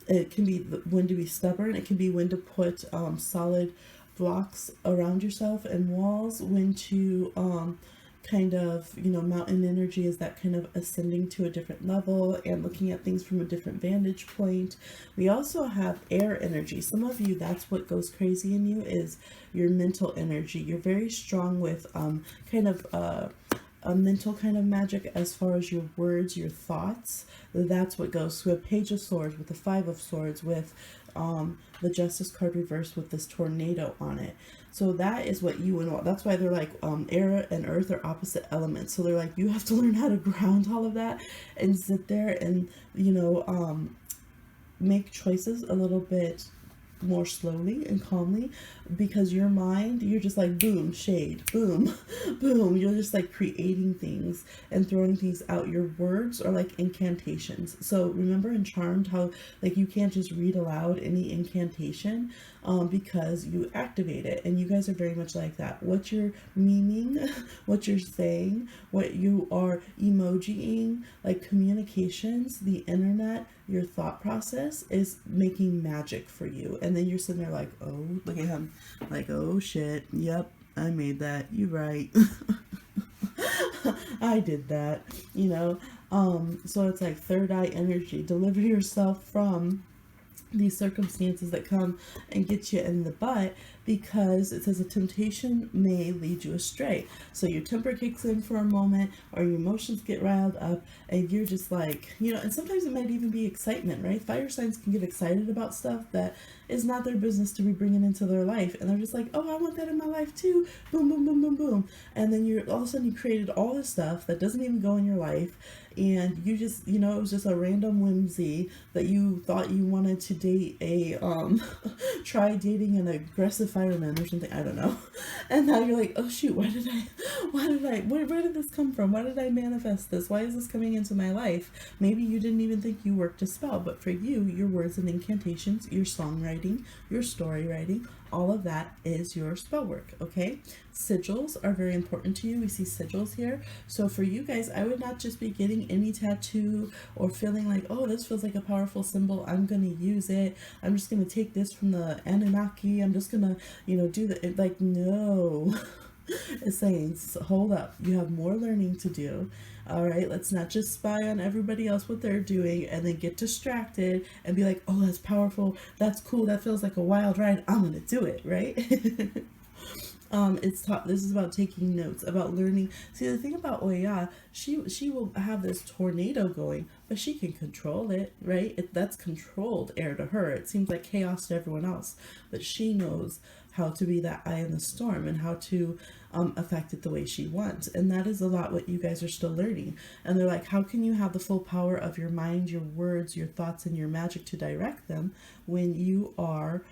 It can be when to be stubborn. It can be when to put solid blocks around yourself and walls, when to kind of, mountain energy is that kind of ascending to a different level and looking at things from a different vantage point. We also have air energy. Some of you, that's what goes crazy in you, is your mental energy. You're very strong with kind of a mental kind of magic as far as your words, your thoughts. That's what goes. So a Page of Swords with the Five of Swords with the Justice card reversed with this tornado on it. So that is what you and that's why they're like air and earth are opposite elements. So they're like, you have to learn how to ground all of that and sit there and make choices a little bit more slowly and calmly, because your mind, you're just like boom, shade, boom, boom. You're just like creating things and throwing things out. Your words are like incantations. So remember in Charmed how like you can't just read aloud any incantation because you activate it, and you guys are very much like that. What you're meaning, what you're saying, what you are emojiing, like communications, the internet, your thought process is making magic for you. And then you're sitting there like, oh, look at him, like, oh shit, yep, I made that, you right. I did that, so it's like third eye energy. Deliver yourself from these circumstances that come and get you in the butt, because it says a temptation may lead you astray. So your temper kicks in for a moment, or your emotions get riled up, and you're just like, and sometimes it might even be excitement, right? Fire signs can get excited about stuff that is not their business to be bringing into their life, and they're just like, oh, I want that in my life too, boom, boom, boom, boom, boom. And then you're all of a sudden you created all this stuff that doesn't even go in your life, and you just, it was just a random whimsy that you thought you wanted to date a try dating an aggressive fireman or something, I don't know. And now you're like, oh shoot, where did this come from? Why did I manifest this? Why is this coming into my life? Maybe you didn't even think you worked a spell, but for you, your words and incantations, your songwriting, your story writing, all of that is your spell work, okay? Sigils are very important to you. We see sigils here. So for you guys, I would not just be getting any tattoo or feeling like, oh, this feels like a powerful symbol, I'm going to use it. I'm just going to take this from the Anunnaki. I'm just going to, do the, like, no. It's saying, hold up, you have more learning to do. All right, let's not just spy on everybody else what they're doing and then get distracted and be like, oh, that's powerful, that's cool, that feels like a wild ride, I'm gonna do it, right? This is about taking notes, about learning. See, the thing about Oya, she will have this tornado going, but she can control it, right? That's controlled air to her. It seems like chaos to everyone else, but she knows how to be that eye in the storm and how to affect it the way she wants. And that is a lot what you guys are still learning. And they're like, how can you have the full power of your mind, your words, your thoughts, and your magic to direct them when you are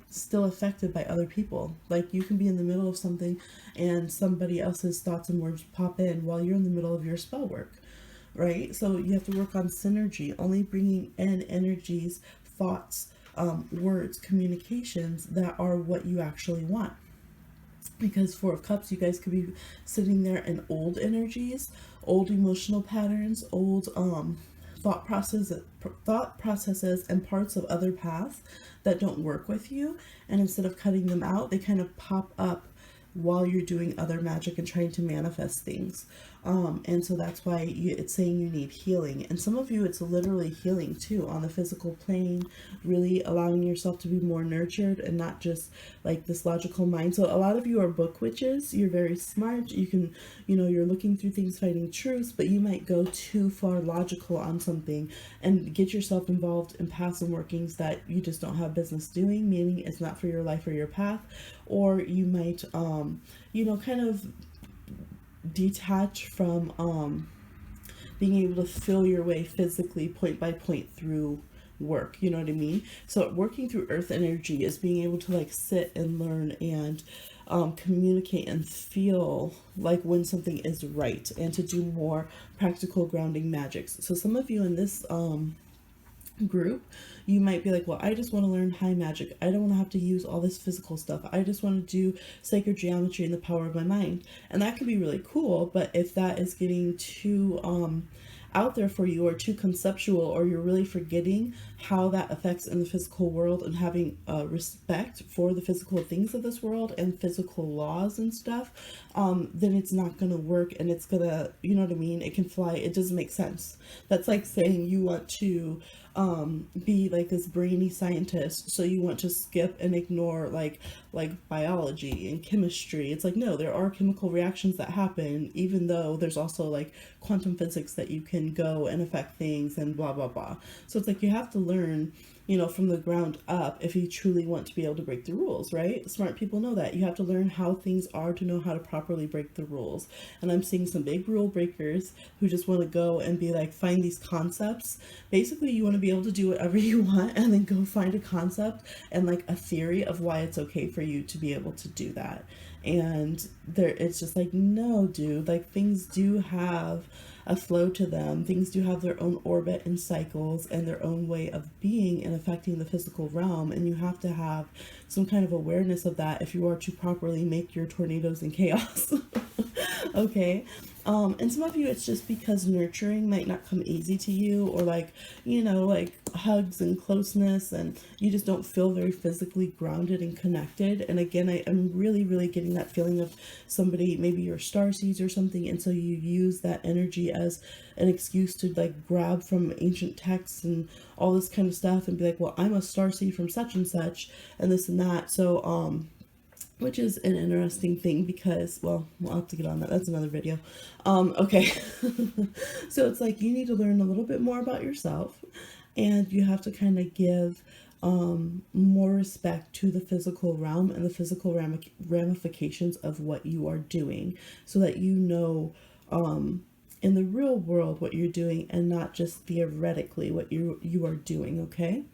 still affected by other people? Like, you can be in the middle of something and somebody else's thoughts and words pop in while you're in the middle of your spell work, right? So you have to work on synergy, only bringing in energies, thoughts, words, communications that are what you actually want. Because Four of Cups, you guys could be sitting there in old energies, old emotional patterns, old thought processes and parts of other paths that don't work with you, and instead of cutting them out, they kind of pop up while you're doing other magic and trying to manifest things. And so that's why it's saying you need healing. And some of you, it's literally healing too on the physical plane, really allowing yourself to be more nurtured and not just like this logical mind. So a lot of you are book witches. You're very smart. You can, you're looking through things, finding truths, but you might go too far logical on something and get yourself involved in paths and workings that you just don't have business doing, meaning it's not for your life or your path. Or you might, kind of detach from being able to feel your way physically point by point through work, you know what I mean? So working through earth energy is being able to like sit and learn and communicate and feel like when something is right, and to do more practical grounding magics. So some of you in this group, you might be like, well, I just want to learn high magic. I don't want to have to use all this physical stuff. I just want to do sacred geometry and the power of my mind. And that can be really cool, but if that is getting too out there for you, or too conceptual, or you're really forgetting how that affects in the physical world, and having respect for the physical things of this world and physical laws and stuff, then it's not going to work, and it's gonna, you know what I mean, it can fly. It doesn't make sense. That's like saying you want to be like this brainy scientist, so you want to skip and ignore like biology and chemistry. It's like, no, there are chemical reactions that happen, even though there's also like quantum physics that you can go and affect things and blah blah blah. So it's like you have to learn, you know, from the ground up if you truly want to be able to break the rules, right? Smart people know that. You have to learn how things are to know how to properly break the rules. And I'm seeing some big rule breakers who just want to go and be like, find these concepts. Basically, you want to be able to do whatever you want and then go find a concept and like a theory of why it's okay for you to be able to do that. And there, it's just like, no, dude, like things do have a flow to them. Things do have their own orbit and cycles and their own way of being and affecting the physical realm. And you have to have some kind of awareness of that if you are to properly make your tornadoes and chaos. Okay. And some of you, it's just because nurturing might not come easy to you, or like, you know, like hugs and closeness, and you just don't feel very physically grounded and connected. And again, I'm really, really getting that feeling of somebody, maybe you're starseeds or something, and so you use that energy as an excuse to like grab from ancient texts and all this kind of stuff and be like, well, I'm a starseed from such and such and this and that. So, which is an interesting thing because, well, we'll have to get on that. That's another video. Okay. So it's like you need to learn a little bit more about yourself, and you have to kind of give more respect to the physical realm and the physical ramifications of what you are doing, so that you know in the real world what you're doing, and not just theoretically what you are doing. Okay.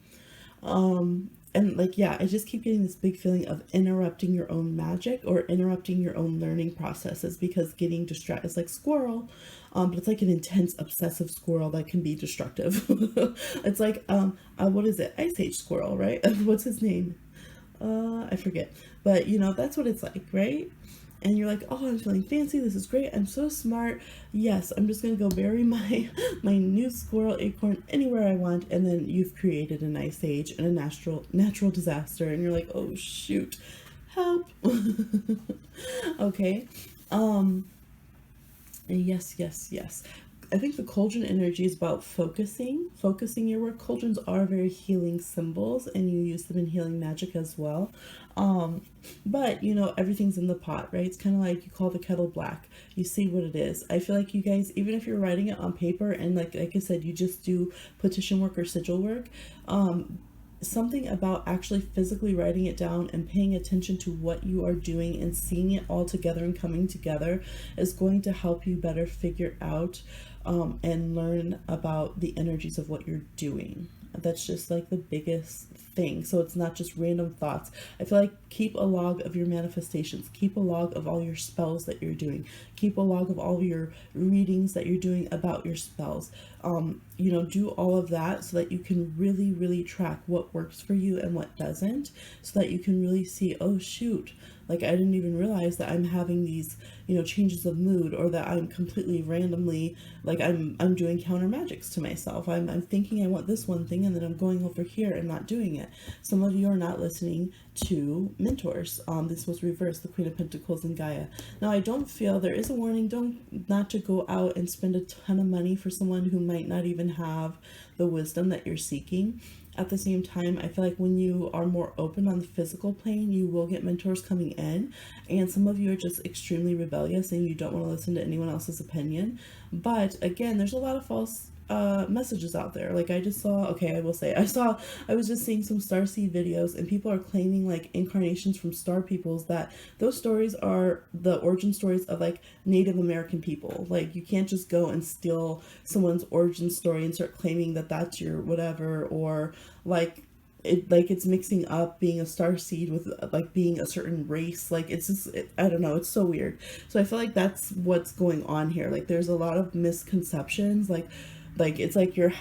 And like, yeah, I just keep getting this big feeling of interrupting your own magic or interrupting your own learning processes, because getting distracted is like squirrel, but it's like an intense obsessive squirrel that can be destructive. It's like, what is it? Ice Age squirrel, right? What's his name? I forget, but you know, that's what it's like, right? And you're like, oh, I'm feeling fancy. This is great. I'm so smart. Yes, I'm just going to go bury my new squirrel acorn anywhere I want. And then you've created an ice age and a natural disaster. And you're like, oh, shoot, help. Okay. Yes, yes, yes. I think the cauldron energy is about focusing your work. Cauldrons are very healing symbols, and you use them in healing magic as well. But you know, everything's in the pot, right? It's kind of like you call the kettle black. You see what it is. I feel like you guys, even if you're writing it on paper and like I said, you just do petition work or sigil work, something about actually physically writing it down and paying attention to what you are doing and seeing it all together and coming together is going to help you better figure out and learn about the energies of what you're doing. That's just like the biggest thing. So it's not just random thoughts. I feel like keep a log of your manifestations, keep a log of all your spells that you're doing, keep a log of all your readings that you're doing about your spells. You know, do all of that so that you can really, really track what works for you and what doesn't, so that you can really see, oh shoot, like I didn't even realize that I'm having these, you know, changes of mood, or that I'm completely randomly, like I'm doing counter magics to myself. I'm thinking I want this one thing and then I'm going over here and not doing it. Some of you are not listening to mentors. This was reversed, the Queen of Pentacles and Gaia. Now I don't feel, there is a warning, not to go out and spend a ton of money for someone who might not even have the wisdom that you're seeking. At the same time, I feel like when you are more open on the physical plane, you will get mentors coming in. And some of you are just extremely rebellious and you don't want to listen to anyone else's opinion. But again, there's a lot of false messages out there. Like I just saw, okay, I will say, I was just seeing some starseed videos, and people are claiming like incarnations from star peoples, that those stories are the origin stories of like Native American people. Like you can't just go and steal someone's origin story and start claiming that that's your whatever, or like it's mixing up being a star seed with like being a certain race. Like it's just I don't know, it's so weird. So I feel like that's what's going on here. Like there's a lot of misconceptions. Like it's like you're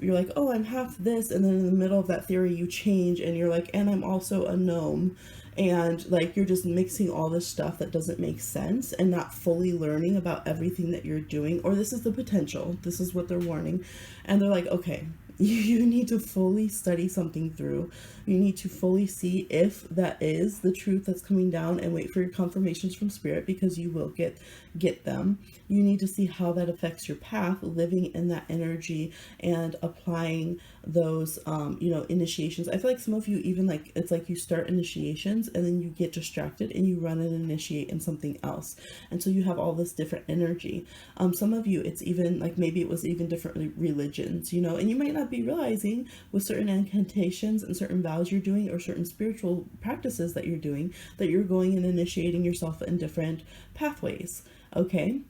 like, oh, I'm half this, and then in the middle of that theory you change and you're like, and I'm also a gnome. And like you're just mixing all this stuff that doesn't make sense and not fully learning about everything that you're doing. Or this is the potential, this is what they're warning. And they're like, okay, you need to fully study something through. You need to fully see if that is the truth that's coming down, and wait for your confirmations from spirit, because you will get them. You need to see how that affects your path, living in that energy and applying those initiations. I feel like some of you, even like, it's like you start initiations and then you get distracted and you run and initiate in something else, and so you have all this different energy. Some of you, it's even like maybe it was even different religions, and you might not be realizing with certain incantations and certain vows you're doing, or certain spiritual practices that you're doing, that you're going and initiating yourself in different pathways. Okay,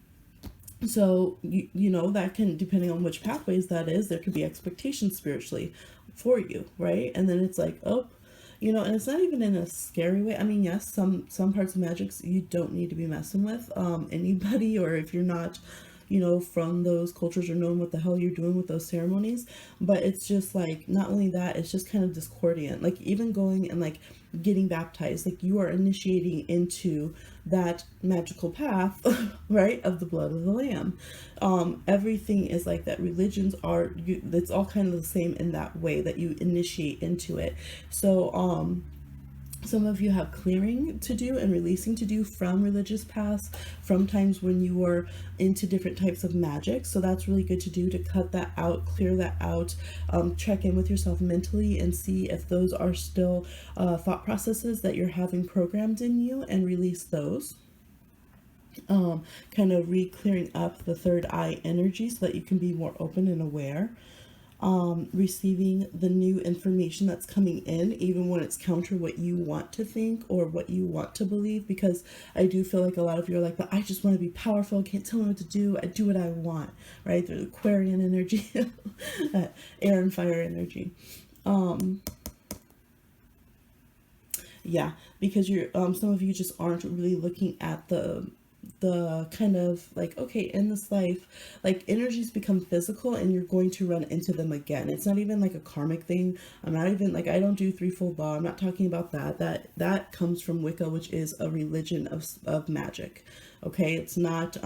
so you know that can, depending on which pathways that is, there could be expectations spiritually for you, right? And then it's like, oh, and it's not even in a scary way. I mean, yes, some parts of magics you don't need to be messing with anybody, or if you're not from those cultures, or knowing what the hell you're doing with those ceremonies. But it's just like, not only that, it's just kind of discordant. Like even going and like getting baptized, like you are initiating into that magical path right, of the blood of the lamb. Everything is like that. Religions are, it's all kind of the same in that way, that you initiate into it. So some of you have clearing to do and releasing to do from religious paths, from times when you were into different types of magic. So that's really good to do, to cut that out, clear that out, check in with yourself mentally and see if those are still thought processes that you're having programmed in you, and release those. Kind of re-clearing up the third eye energy so that you can be more open and aware. Receiving the new information that's coming in, even when it's counter what you want to think or what you want to believe. Because I do feel like a lot of you are like, but I just want to be powerful, can't tell me what to do, I do what I want, right? There's Aquarian energy, air and fire energy. Yeah, because you're some of you just aren't really looking at the kind of like, okay, in this life, like energies become physical and you're going to run into them again. It's not even like a karmic thing. I'm not even like, I don't do threefold law, I'm not talking about that comes from Wicca, which is a religion of magic. Okay, it's not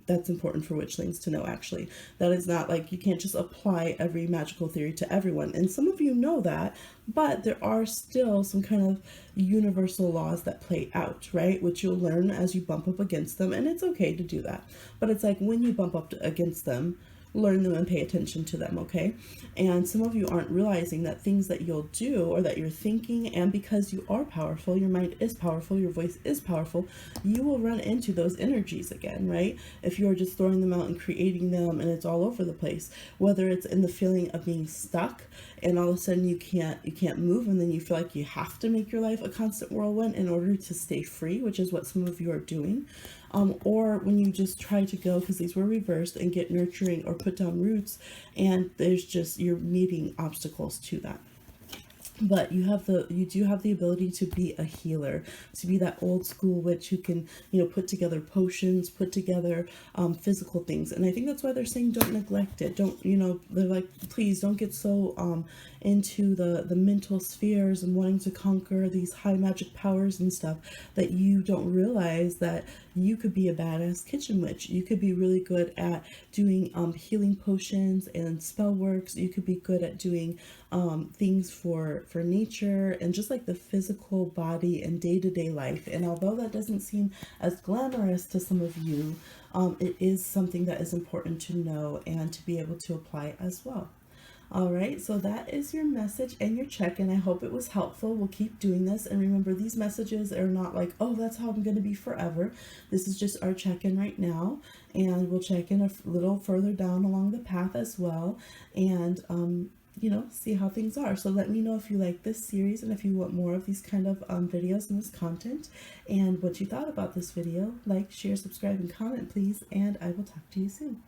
that's important for witchlings to know, actually. That is not like, you can't just apply every magical theory to everyone, and some of you know that, but there are still some kind of universal laws that play out, right, which you'll learn as you bump up against them, and it's okay to do that. But it's like, when you bump up against them, learn them and pay attention to them, okay? And some of you aren't realizing that things that you'll do, or that you're thinking, and because you are powerful, your mind is powerful, your voice is powerful, you will run into those energies again, right? If you're just throwing them out and creating them and it's all over the place, whether it's in the feeling of being stuck and all of a sudden you can't move, and then you feel like you have to make your life a constant whirlwind in order to stay free, which is what some of you are doing. Or when you just try to go, because these were reversed, and get nurturing or put down roots, and there's just, you're meeting obstacles to that. But you do have the ability to be a healer, to be that old school witch who can, put together potions, put together physical things. And I think that's why they're saying don't neglect it. Don't, they're like, please don't get so into the mental spheres and wanting to conquer these high magic powers and stuff, that you don't realize that you could be a badass kitchen witch. You could be really good at doing healing potions and spell works. You could be good at doing things for nature and just like the physical body and day-to-day life. And although that doesn't seem as glamorous to some of you, it is something that is important to know and to be able to apply as well. All right, so that is your message and your check-in. I hope it was helpful. We'll keep doing this. And remember, these messages are not like, oh, that's how I'm going to be forever. This is just our check-in right now. And we'll check in a little further down along the path as well. And, you know, see how things are. So let me know if you like this series and if you want more of these kind of videos and this content and what you thought about this video. Like, share, subscribe, and comment, please. And I will talk to you soon.